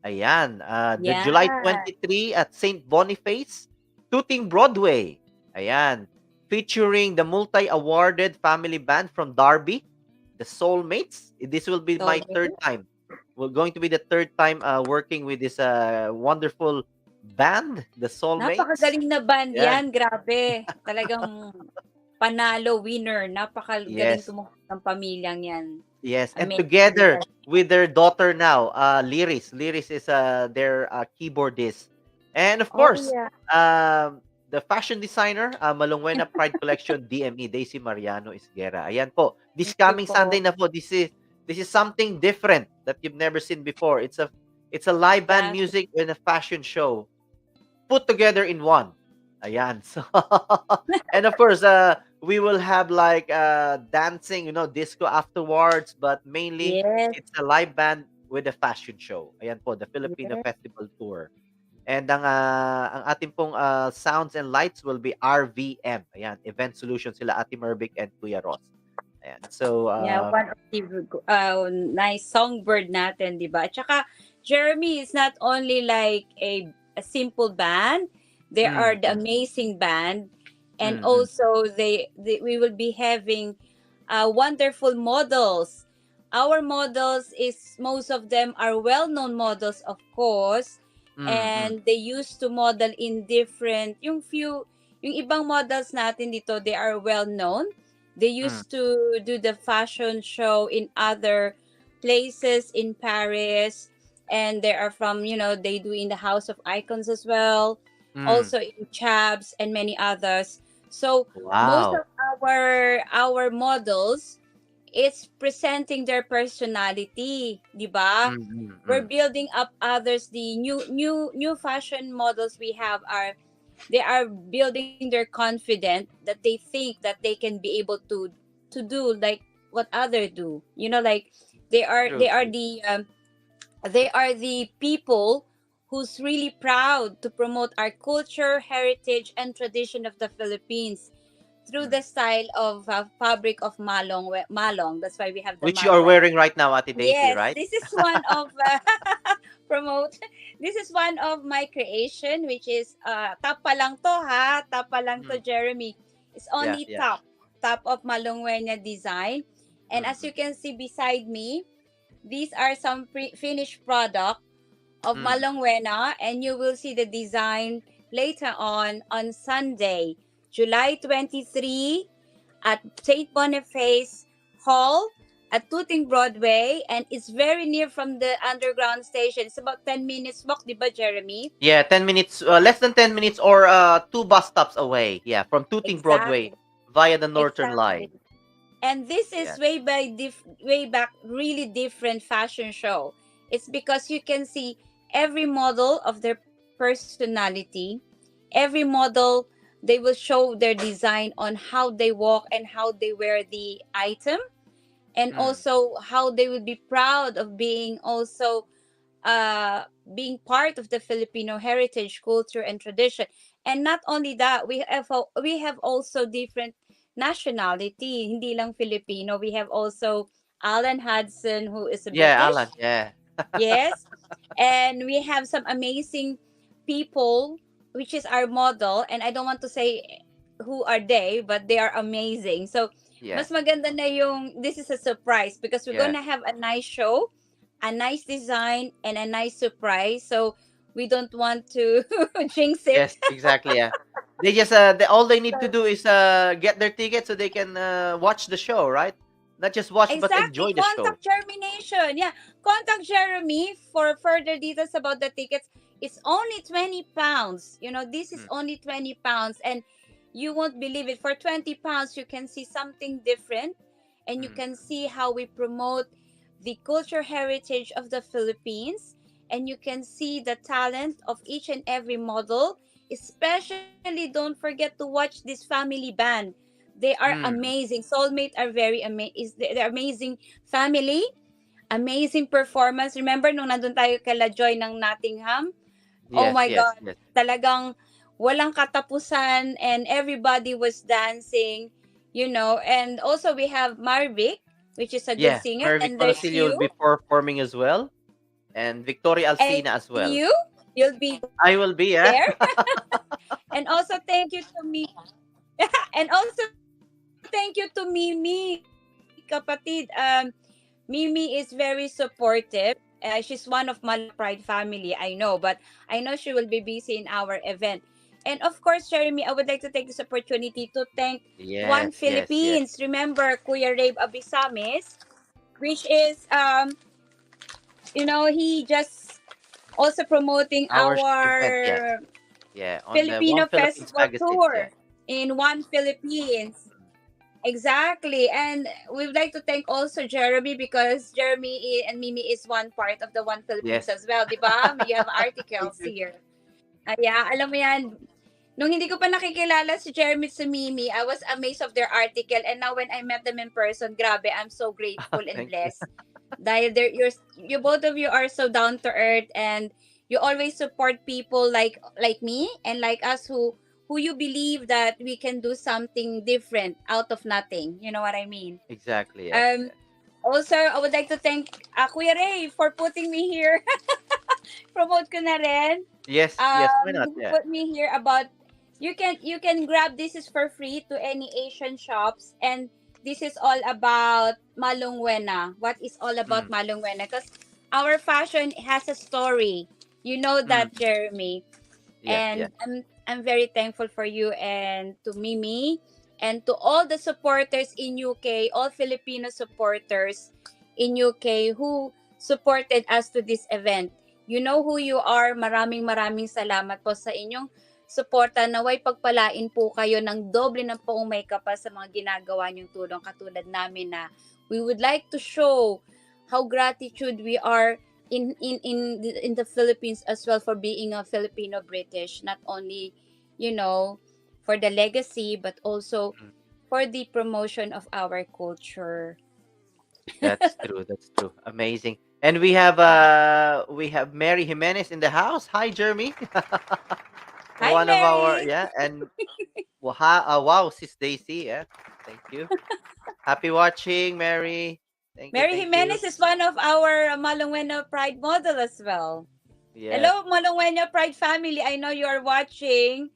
Ayan, the July 23 at St. Boniface, Tooting Broadway. Ayan, featuring the multi-awarded family band from Derby, the Soulmates. This will be my third time. We're going to be the third time working with this wonderful band, the Soulmates. Napakagaling na band yan. Grabe. Talagang panalo, winner. Napakagaling tumukod ng pamilyang yan. Yes, and together with their daughter now, Liris. Liris is their keyboardist. And of course, the fashion designer, Malungwena Pride Collection, DME, Daisy Mariano Isguera. Ayan po. This coming Sunday na po, this is something different that you've never seen before. It's a live band music and a fashion show put together in one. Ayan. So, and of course, we will have like dancing, disco afterwards, but mainly it's a live band with a fashion show. Ayan po, the Filipino Festival Tour. And ang ating pong sounds and lights will be RVM. Ayan, Event Solutions sila Ate Mervic and Kuya Ross. Ayan. So, Yeah, one of the nice songbird natin, di ba? At saka, Jeremy is not only like a simple band, they are mm, the amazing band, and mm, mm, also we will be having wonderful models. Our models is most of them are well-known models, of course, mm, mm, and they used to model in different yung ibang models natin dito, they are well-known. They mm, used to do the fashion show in other places in Paris, and they are from, they do in the House of Icons as well, mm. also in Chabs and many others. So most Wow. of our models, it's presenting their personality, di ba? Mm, mm, We're mm. building up others. The new fashion models we have are, they are building their confidence that they think that they can be able to do like what other do, like they are True, they are true. the they are the people who's really proud to promote our culture, heritage, and tradition of the Philippines through Mm. the style of fabric of malong. That's why we have the Which you are malong. wearing right now, Ate Daisy, Yes, right? this is one of promote. This is one of my creation, which is top pa lang to ha, top pa lang to, Mm. Jeremy. It's Yeah, only yeah. top of Malongwenya design, and Mm, as mm, you can see beside me, these are some finished product of mm. Malongwena, and you will see the design later on Sunday, July 23 at St. Boniface Hall at Tooting Broadway, and it's very near from the underground station. It's about 10 minutes walk, di ba, Jeremy? Yeah, 10 minutes, less than 10 minutes or two bus stops away. Yeah, from Tooting Broadway Exactly. via the Northern Exactly. Line. And this is Yeah. way back really different fashion show. It's because you can see every model of their personality, every model, they will show their design on how they walk and how they wear the item, and Mm, also how they would be proud of being also uh being part of the Filipino heritage, culture, and tradition. And not only that, we have also different nationality, hindi lang Filipino. We have also Alan Hudson, who is a yeah, Alan. British. Yeah. Yes. And we have some amazing people, which is our model, and I don't want to say who are they, but they are amazing. So Yeah. mas maganda na yung, this is a surprise because we're Yeah. gonna have a nice show, a nice design, and a nice surprise. So we don't want to jinx it. Yes, exactly. Yeah. They just all they need to do is get their ticket so they can watch the show, right? Not just watch but Exactly. enjoy the show. Contact Germination. Yeah. Contact Jeremy for further details about the tickets. It's only 20 pounds. This is Mm, only 20 pounds. And you won't believe it. For 20 pounds, you can see something different. And you mm, can see how we promote the culture heritage of the Philippines. And you can see the talent of each and every model. Especially, don't forget to watch this family band. They are mm. amazing. Soulmate are very amazing. They're amazing family, amazing performance. Remember nung nandun tayo kala Joy ng Nottingham? Oh Yes, my yes, God. yes. Talagang walang katapusan, and everybody was dancing, And also we have Marvick, which is a good Yeah, singer. Mervic And there's Monasilio will you. be performing as well, and Victoria And Alcina as well. you'll be I will be, yeah. there. And also thank you to me. And also thank you to Mimi, kapatid. Mimi is very supportive. She's one of my Pride family, I know, but I know she will be busy in our event. And of course, Jeremy, I would like to take this opportunity to thank One Yes, yes, yes. Philippines. Remember Kuya Rave Abisamis, which is he just also promoting Our event, yes. our Yeah, on the One Filipino Philippines Festival magazine. Yeah. Tour in One Philippines. Exactly. And we would like to thank also Jeremy, because Jeremy and Mimi is one part of the One Philippines Yes. as well, di ba? You have Thank articles you. here. Yeah, alam mo yan, nung hindi ko pa nakikilala si Jeremy at si Mimi, I was amazed of their article, and now when I met them in person, grabe, I'm so grateful and Thank you. blessed. Dahil you both of you are so down to earth, and you always support people like me and like us who who you believe that we can do something different out of nothing. You know what I mean? Exactly. Yes. Um, Also, I would like to thank Kuya Ray for putting me here. Promote ko na rin. Yes. Yes. Why not? He Yeah. put me here about you can grab this is for free to any Asian shops, and this is all about Malungwena. What is all about Mm, Malungwena? Because our fashion has a story. You know mm, that, Jeremy. yeah. Yeah. And I'm very thankful for you and to Mimi and to all the supporters in UK, all Filipino supporters in UK who supported us to this event. You know who you are. Maraming maraming salamat po sa inyong suporta. Naway pagpalain po kayo ng doble ng poong may kapal sa mga ginagawa niyong tulong katulad namin na we would like to show how gratitude we are in the Philippines as well for being a Filipino British, not only for the legacy but also Mm, for the promotion of our culture. that's true. That's true. Amazing. And we have Mary Jimenez in the house. Hi, Jeremy. Hi, One of our, Mary. yeah, and wow, Sis Daisy. Yeah. Thank you. Happy watching, Mary. Thank you. Mary Thank you. Jimenez is one of our Malungweno Pride model as well. Yes. Hello, Malungweno Pride family. I know you are watching.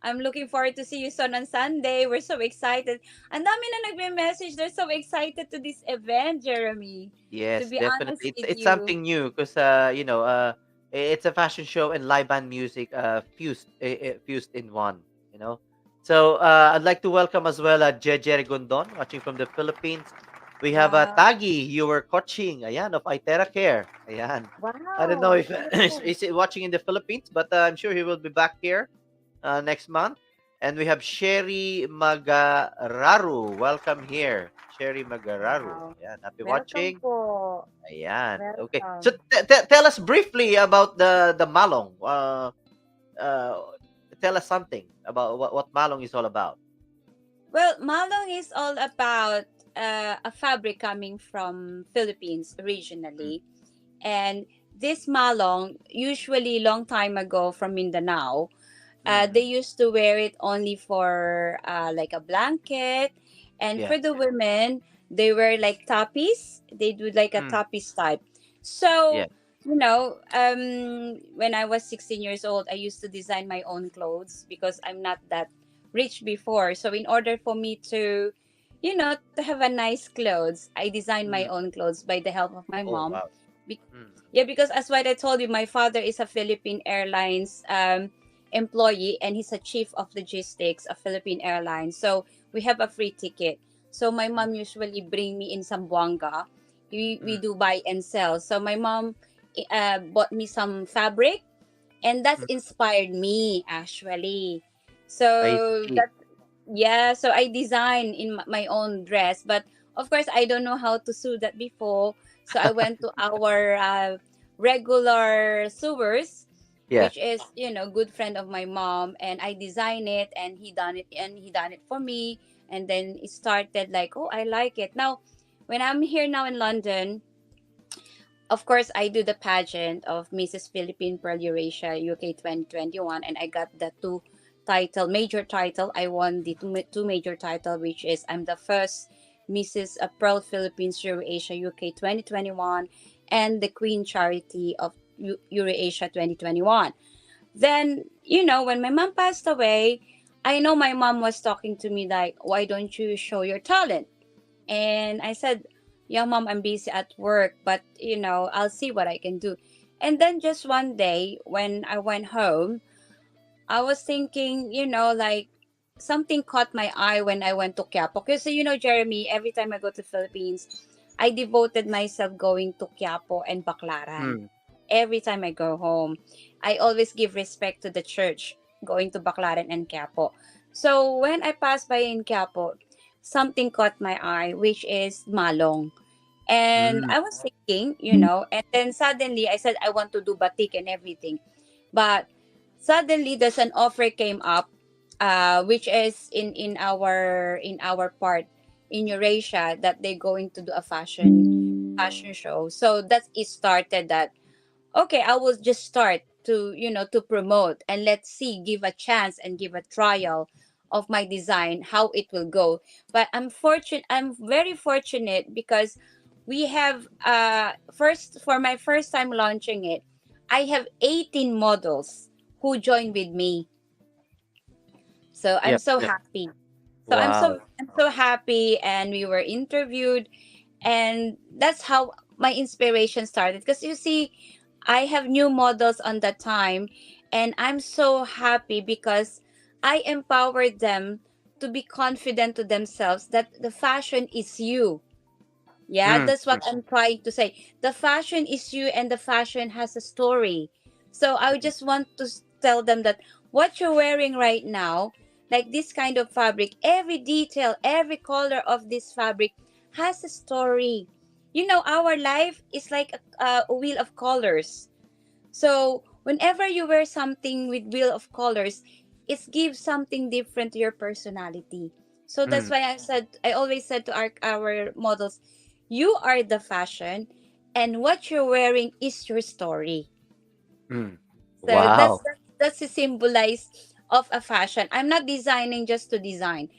I'm looking forward to see you soon on Sunday. We're so excited. Ang dami na nagme-message. They're so excited to this event, Jeremy. To Yes, be honest definitely. with It's you. something new because it's a fashion show and live band music fused in one. You know, so I'd like to welcome as well Jejer Gondon watching from the Philippines. We have Wow. Tagi, you were coaching, ayan, of Itera Care, ayan. I don't know Wow. if is he watching in the Philippines, but I'm sure he will be back here next month. And we have Sherry Magararu. Welcome here, Sherry Magararu. Wow. Ayan, happy Welcome watching. po. Ayan. Okay. So Welcome. tell us briefly about the malong. Uh, tell us something about what malong is all about. Well, malong is all about a fabric coming from Philippines Mm, originally. And this malong, usually long time ago from Mindanao, they mm, used to wear it only for like a blanket. And yeah. for the women, they wear like tapis. They do like a Mm, tapis type. yeah. So, when I was 16 years old, I used to design my own clothes because I'm not that rich before. So, in order for me to have a nice clothes, I designed my Mm. own clothes by the help of my Oh mom. wow. Be- Mm, yeah, because as what I told you, my father is a Philippine Airlines employee, and he's a chief of logistics of Philippine Airlines. So we have a free ticket. So my mm, mom usually bring me in Zamboanga. We mm, do buy and sell. So my mom bought me some fabric, and that's mm. inspired me actually. I So see. that yeah, so I design in my own dress, but of course I don't know how to sew that before. So I went to our regular sewers, Yeah. which is good friend of my mom, and I designed it, and he done it for me, and then it started like, oh, I like it. Now when I'm here now in London, of course I do the pageant of Mrs. Philippine Pearl Eurasia UK 2021, and I got the major title. I won the two major title, which is I'm the first Mrs. Pearl Philippines Eurasia UK 2021 and the Queen Charity of Eurasia 2021. Then, when my mom passed away, I know my mom was talking to me like, why don't you show your talent? And I said, yeah, mom, I'm busy at work, but I'll see what I can do. And then just one day when I went home, I was thinking, like something caught my eye when I went to Quiapo. Because, Jeremy, every time I go to Philippines, I devoted myself going to Quiapo and Baclaran. Mm, Every time I go home, I always give respect to the church, going to Baclaran and Quiapo. So when I passed by in Quiapo, something caught my eye, which is Malong. And mm, I was thinking, and then suddenly I said I want to do batik and everything. But suddenly there's an offer came up, which is in our part in Eurasia, that they're going to do a fashion show. So that it started that, okay, I will just start to promote, and let's see, give a chance and give a trial of my design, how it will go. But I'm very fortunate because we have first for my first time launching it, I have 18 models who joined with me. So I'm Yep. so Yep. happy. So Wow. I'm so happy, and we were interviewed, and that's how my inspiration started. Because you see, I have new models on that time, and I'm so happy because I empowered them to be confident to themselves that the fashion is you. Yeah, Mm, that's what I'm trying to say. The fashion is you, and the fashion has a story. So I mm, just want to tell them that what you're wearing right now, like this kind of fabric, every detail, every color of this fabric has a story. Our life is like a wheel of colors. So whenever you wear something with wheel of colors, it gives something different to your personality. So that's mm, why I always said to our models, you are the fashion, and what you're wearing is your story. mm. So that's Wow. that's the symbolize of a fashion. I'm not designing just to design.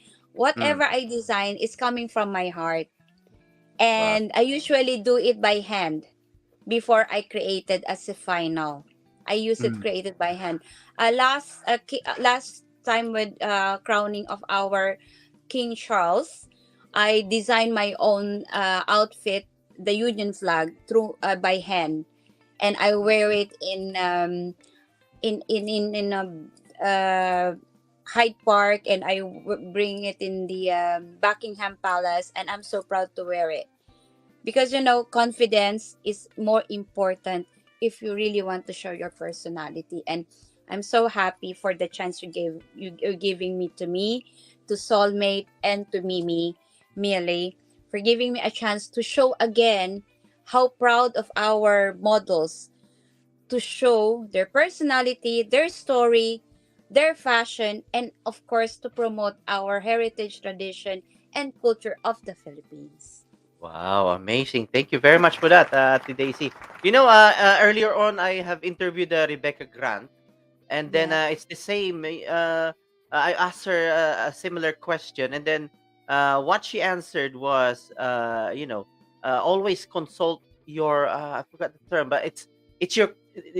Mm, Whatever I design is coming from my heart, wow. and I usually do it by hand before I created as a final. I use it Mm, created by hand. Last time with crowning of our King Charles, I designed my own outfit, the Union flag, through by hand, and I wear it in a Hyde Park, and I bring it in the Buckingham Palace, and I'm so proud to wear it because confidence is more important if you really want to show your personality. And I'm so happy for the chance you're giving me, to Soulmate, and to Mimi Millie, for giving me a chance to show again how proud of our models, to show their personality, their story, their fashion, and of course to promote our heritage, tradition, and culture of the Philippines. Wow, amazing. Thank you very much for that, Ate Daisy. Earlier on, I have interviewed Rebecca Grant, and then Yeah. it's the same. I asked her a similar question, and then what she answered was, always consult your. I forgot the term, but it's your.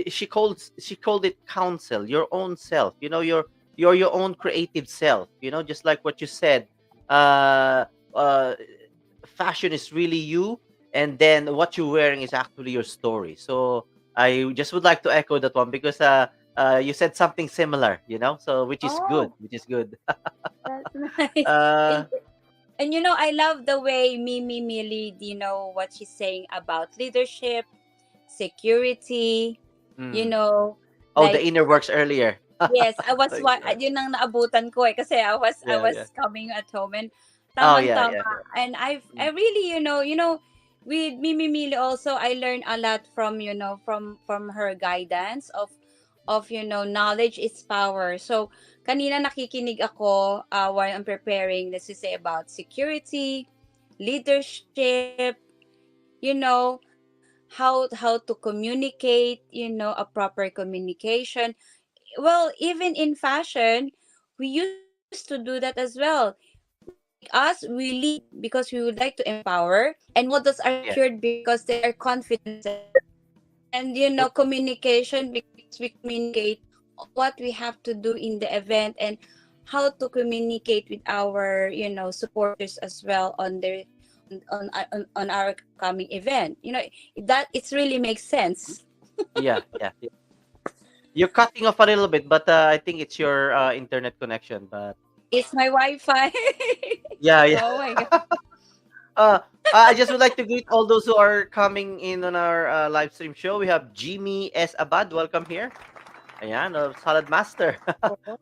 She called it counsel, your own self. You're your own creative self. Just like what you said. Uh, uh, Fashion is really you, and then what you're wearing is actually your story. So I just would like to echo that one because you said something similar, so which is good, Oh, which is good. that's nice. uh And I love the way Mimi Millie, what she's saying about leadership, security, you mm. know, Oh, the like, inner works earlier. yes, Yeah, yun ang naabutan ko, kasi I yeah, was yeah. coming at home, and Oh, yeah, tamang-tama. yeah, yeah. And I Mm, really, with Mimi Millie also, I learned a lot from, from her guidance of knowledge is power. So kanina nakikinig ako while I'm preparing, let's just say, about security, leadership, how to communicate, a proper communication. Well, even in fashion, we used to do that as well. Like us, we lead because we would like to empower, and models are yeah. secured because they are confident themselves. And Yep. communication, because we communicate on what we have to do in the event, and how to communicate with our supporters as well on their on our upcoming event. That it really makes sense. Yeah, yeah, yeah. You're cutting off a little bit, but I think it's your internet connection. But It's my Wi-Fi. yeah, yeah. Oh my god. Uh, I just would like to greet all those who are coming in on our live stream show. We have Jimmy S. Abad. Welcome here. Ayan, Salad Master.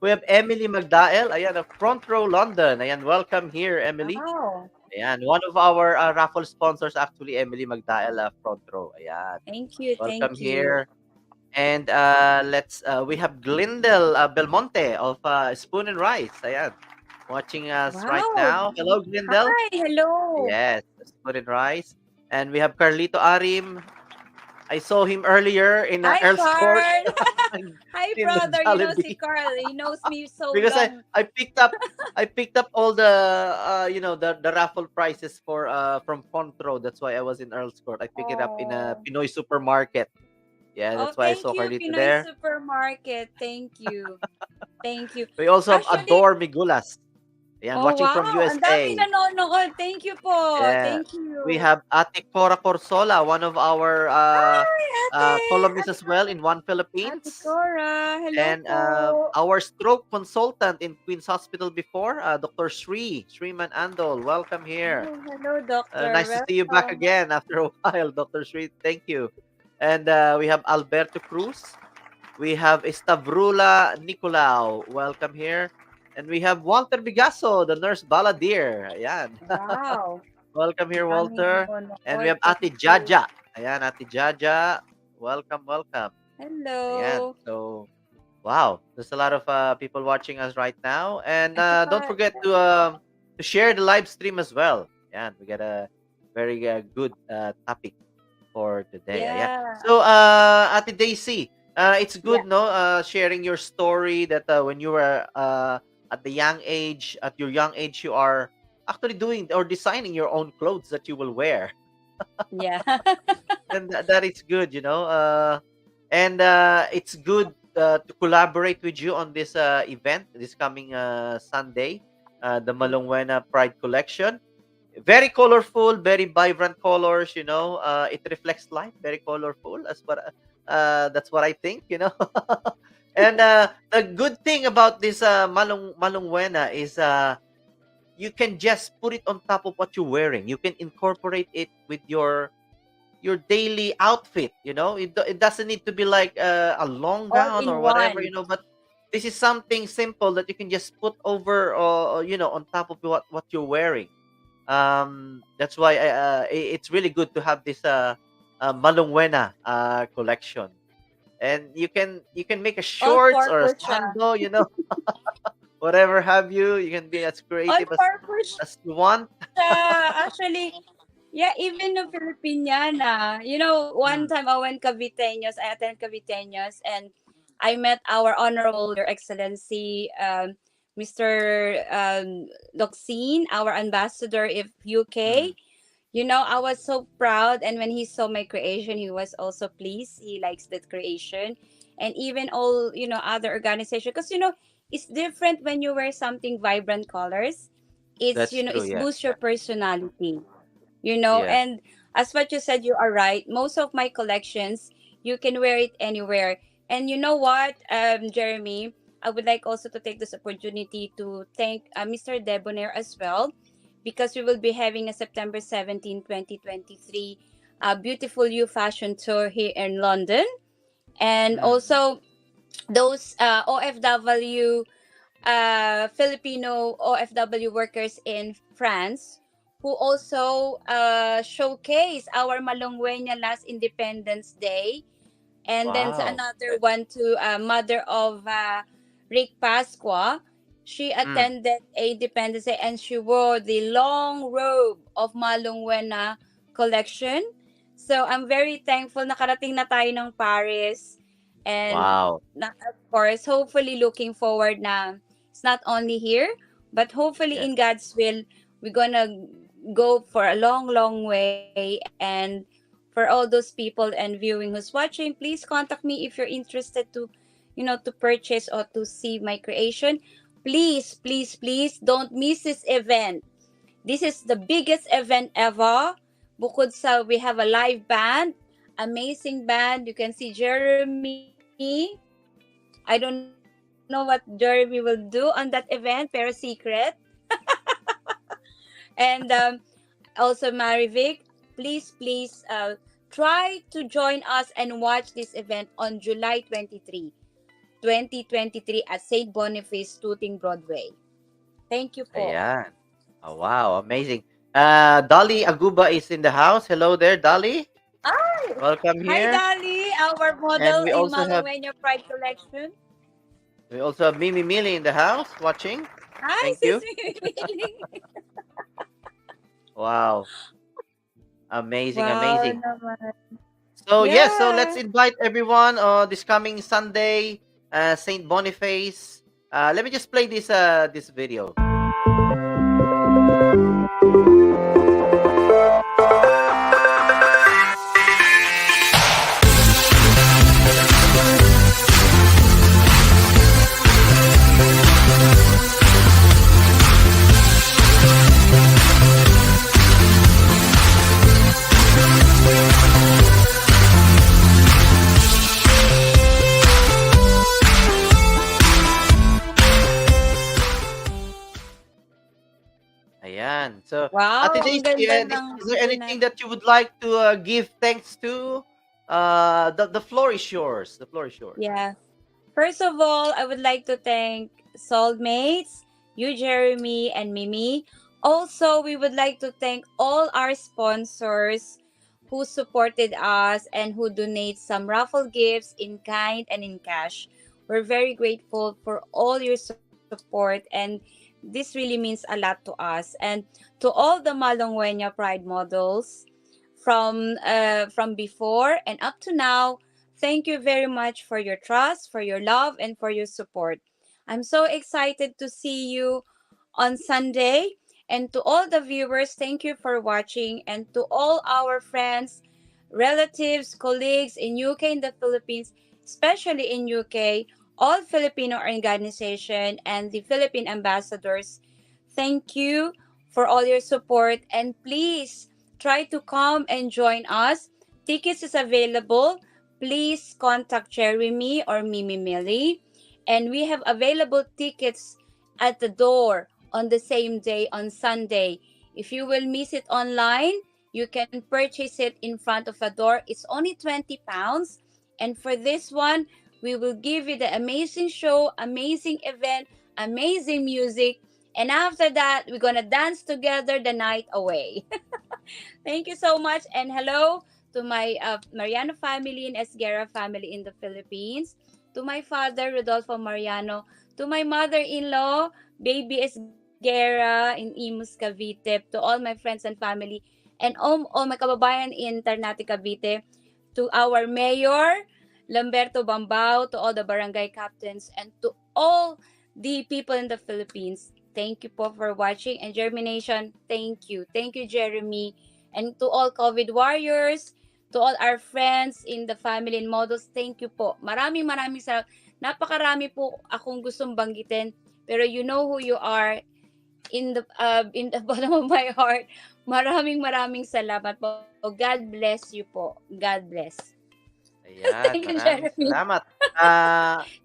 We have Emily Magdael. Ayan, of Front Row London. Ayan, welcome here, Emily. Wow. Ayan, one of our raffle sponsors, actually, Emily Magdael, Front Row. Ayan, Thank you. welcome Thank you. here. And we have Glendel Belmonte of Spoon and Rice. Ayan, watching us right Wow. now. Hello, Glendel. Hi. Hello. Yes, Spoon and Rice. And we have Carlito Arim. I saw him earlier in Hi, Earl's Court Carl. Hi, in the brother. You know si Jollibee Carl. He knows me so because long. I picked up all the the raffle prizes for from Front Row. That's why I was in Earl's Court. I picked it up in a Oh. Pinoy supermarket. Yeah, Oh, that's why I thank saw you, Carlito Pinoy there. Supermarket. Thank you. Thank you. We also have Actually, Adore Migulas. Yeah, oh watching from wow, ang daming USA. nanonood. Thank you po. Yeah. Thank We you. have Ate Cora Corsola, one of our Hi, ate. columnists Ate, as well in One ate Philippines. Cora. Hello And po. our stroke consultant in Queen's Hospital before, Dr. Shriman Andol. Welcome here. Oh, hello, doctor. Nice to see you back Welcome. again after a while, Dr. Shri. Thank you. And we have Alberto Cruz. We have Estavrula Nicolau. Welcome here. And we have Walter Bigaso, the nurse balladeer. Ayan. Wow. Welcome here, Daming Walter. And we nanonood. have Thank Ate you. Jaja. Ayan, Ate Jaja. Welcome, welcome. Ayan. Hello. So, wow. There's a lot of people watching us right now. And At don't saka, forget to share the live stream as well. Ayan, we got a very good topic for today. Yeah. yeah. So, Ate Daisy, it's Yeah. good, no? Sharing your story that when you were at your young age, you are actually doing or designing your own clothes that you will wear, Yeah. and that is good, and it's good to collaborate with you on this event this coming Sunday, the Malongwena Pride Collection. Very colorful, very vibrant colors. It reflects life. Very colorful. That's what I think. And the good thing about this Malongwena is you can just put it on top of what you're wearing. You can incorporate it with your daily outfit. It doesn't need to be like a long All gown or in whatever. one. But this is something simple that you can just put over, on top of what you're wearing. That's why it's really good to have this Malungwena collection, and you can make a All shorts or a purpose siya. sando, whatever have you. You can be as All creative purpose as you want. siya. Actually, yeah, even the Filipiniana. One Mm, time I went Caviteños, I attended Caviteños, and I met our Honorable Your Excellency, Mr. Doxine, our ambassador of UK. mm. I was so proud, and when he saw my creation, he was also pleased. He likes that creation, and even all other organization, because it's different when you wear something vibrant colors. It's That's true. it's Yeah. boost your personality. Yeah. And as what you said, you are right. Most of my collections, you can wear it anywhere. And you know what, Jeremy, I would like also to take this opportunity to thank Mr. Debonair as well, because we will be having a September 17, 2023 beautiful you fashion tour here in London. And Mm. also those OFW Filipino OFW workers in France who also showcase our Malongwenya last Independence Day. And then Wow. another one to mother of Rick Pasqua. She Mm. attended a Independence Day and she wore the long robe of Malongwena collection. So I'm very thankful nakarating na tayo ng Paris. And Wow. of course, hopefully looking forward na it's not only here, but hopefully Yeah. in God's will, we're gonna go for a long, long way. And for all those people and viewing who's watching, please contact me if you're interested to purchase or to see my creation. Please, please, please don't miss this event. This is the biggest event ever. Bukod sa we have a live band, amazing band. You can see Jeremy. I don't know what Jeremy will do on that event, pero secret. And also Marivic, please try to join us and watch this event on July 23, 2023 at St. Boniface Tooting Broadway. Thank you po. Ayan. Oh, wow. Amazing. Dolly Aguba is in the house. Hello there, Dolly. Hi! Welcome Hi, here. Dali, our And model we in also have Malawenya Pride Collection. Mimi Millie in the house watching. Hi, Thank Sis you. Mimi. Wow. Amazing, Wow amazing. naman. So yes, so let's Yeah. invite everyone this coming Sunday, Saint Boniface. Let me just play this video. Ayan. So, Ate Wow, ang Daisy, ganda ng is there anything sinabi. that you would like to give thanks to? The floor is yours. The floor is yours. Yeah. First of all, I would like to thank Soulmates, you, Jeremy, and Mimi. Also, we would like to thank all our sponsors who supported us and who donate some raffle gifts in kind and in cash. We're very grateful for all your support, and this really means a lot to us. And to all the Malongwenya Pride models from before and up to now, thank you very much for your trust, for your love, and for your support. I'm so excited to see you on Sunday. And to all the viewers, thank you for watching. And to all our friends, relatives, colleagues in UK and the Philippines, especially in UK, all Filipino organization and the Philippine ambassadors, thank you for all your support. And please try to come and join us. Tickets is available. Please contact Jeremy or Mimi Millie. And we have available tickets at the door on the same day on Sunday. If you will miss it online, you can purchase it in front of a door. It's only £20. And for this one, we will give you the amazing show, amazing event, amazing music. And after that, we're going to dance together the night away. Thank you so much. And hello to my Mariano family and Esguerra family in the Philippines. To my father, Rodolfo Mariano. To my mother-in-law, Baby Esguerra in Imus, Cavite. To all my friends and family. And all my kababayan in Ternate, Cavite. To our mayor, Lamberto Bambao. To all the barangay captains. And to all the people in the Philippines. Thank you po for watching. And JhermiNATION, thank you. Thank you, Jeremy. And to all COVID warriors, to all our friends in the family and models, thank you po. Maraming salamat. Napakarami po akong gustong banggitin, pero you know who you are in the bottom of my heart. Maraming salamat po. God bless you po. God bless. Ayan, Thank you, maraming Jeremy. salamat.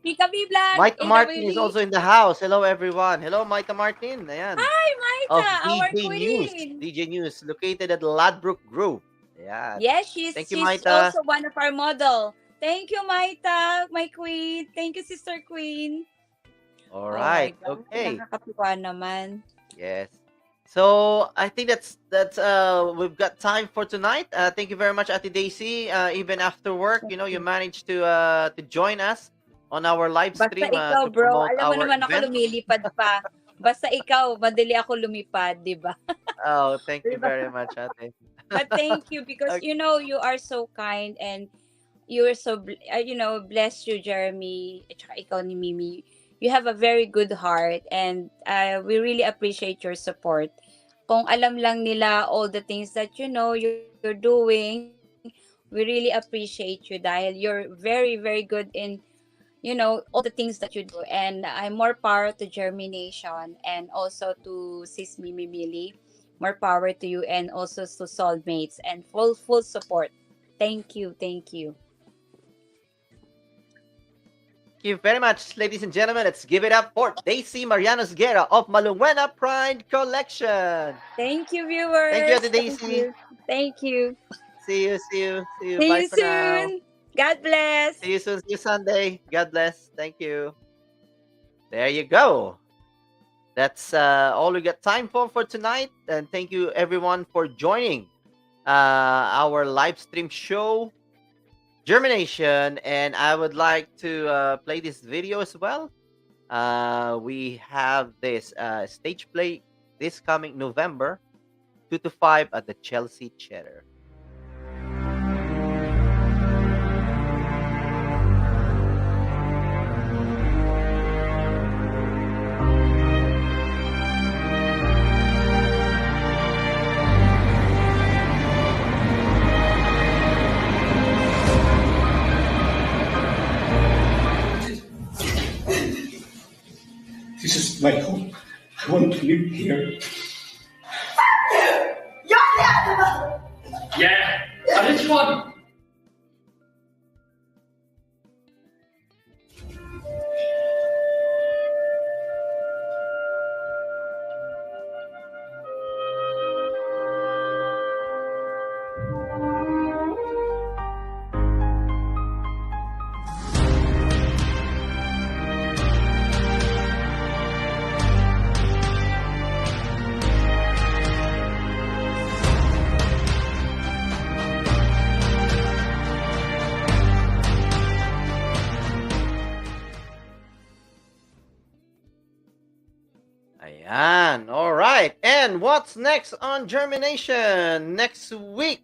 Ika B Vlog, Maita Martin is AWD. also in the house. Hello, everyone. Hello, Maita Martin. Ayan. Hi, Of Maita, our DJ News. queen. DJ News, located at Ladbrook Grove. Ayan. Yes, she's Thank you, she's Maita. also one of our model. Thank you, Maita, my queen. Thank you, sister queen. All Oh my right. God, Okay. nakakatuwa naman. Yes. So I think that's we've got time for tonight. Thank you very much, Ate Daisy. Even after work, you know, you managed to join us on our live Basta stream ikaw, to bro, promote alam mo our naman ako event. lumilipad pa. Basta ikaw, madali ako lumipad, di ba? Oh, thank you Diba? very much, Ate. But thank you because Okay. you know you are so kind and you are so bless you, Jeremy, at saka ikaw ni Mimi. You have a very good heart and we really appreciate your support. Kung alam lang nila all the things that you're doing, we really appreciate you dahil you're very good in all the things that you do. And I'm more power to JhermiNATION and also to Sis Mimi Millie. More power to you and also to Soulmates and full support. Thank you. Thank you very much, ladies and gentlemen. Let's give it up for Daisy Mariano Esguerra of Malungwena Pride Collection. Thank you, viewers. Thank you, Ate Daisy. Thank you. See you. See Bye you for now. soon. God bless. See you soon. See you Sunday. God bless. Thank you. There you go. That's all we got time for tonight. And thank you, everyone, for joining our live stream show, JhermiNATION. And I would like to play this video as well. We have this stage play this coming November 2 to 5 at the Chelsea Cheddar. This is my home. I want to live here. Yeah, but it's fun. Ayan. All right. And what's next on Germination next week?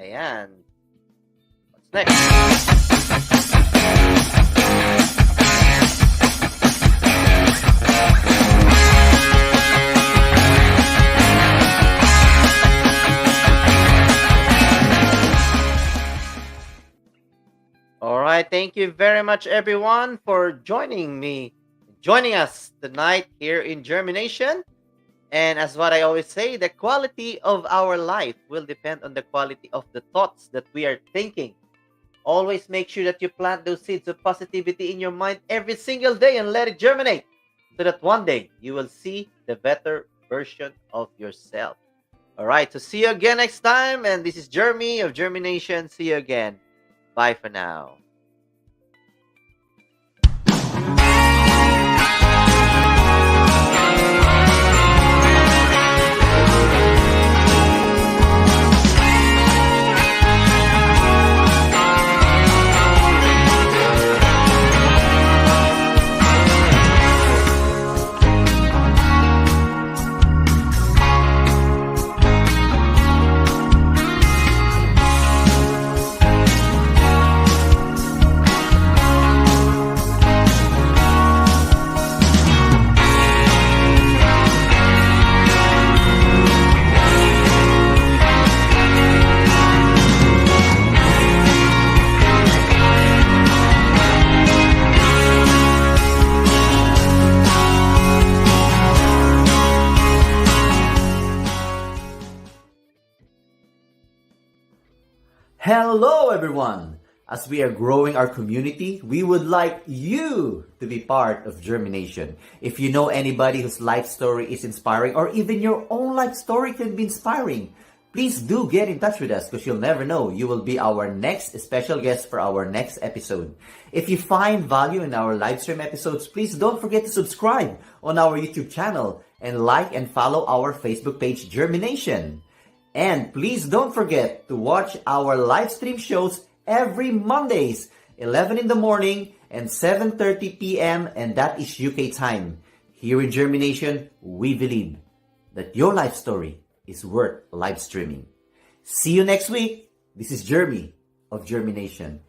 Ayan. What's next? All right. Thank you very much, everyone, for joining us tonight here in Germination. And as what I always say, the quality of our life will depend on the quality of the thoughts that we are thinking. Always make sure that you plant those seeds of positivity in your mind every single day and let it germinate so that one day you will see the better version of yourself. All right, so see you again next time. And this is Jeremy of Germination. See you again. Bye for now. Hello everyone! As we are growing our community, we would like you to be part of Germination. If you know anybody whose life story is inspiring, or even your own life story can be inspiring, please do get in touch with us because you'll never know. You will be our next special guest for our next episode. If you find value in our live stream episodes, please don't forget to subscribe on our YouTube channel and like and follow our Facebook page, Germination. And please don't forget to watch our live stream shows every Mondays, 11 in the morning and 7:30 p.m. and that is UK time. Here in Germination, we believe that your life story is worth live streaming. See you next week. This is Jeremy of Germination.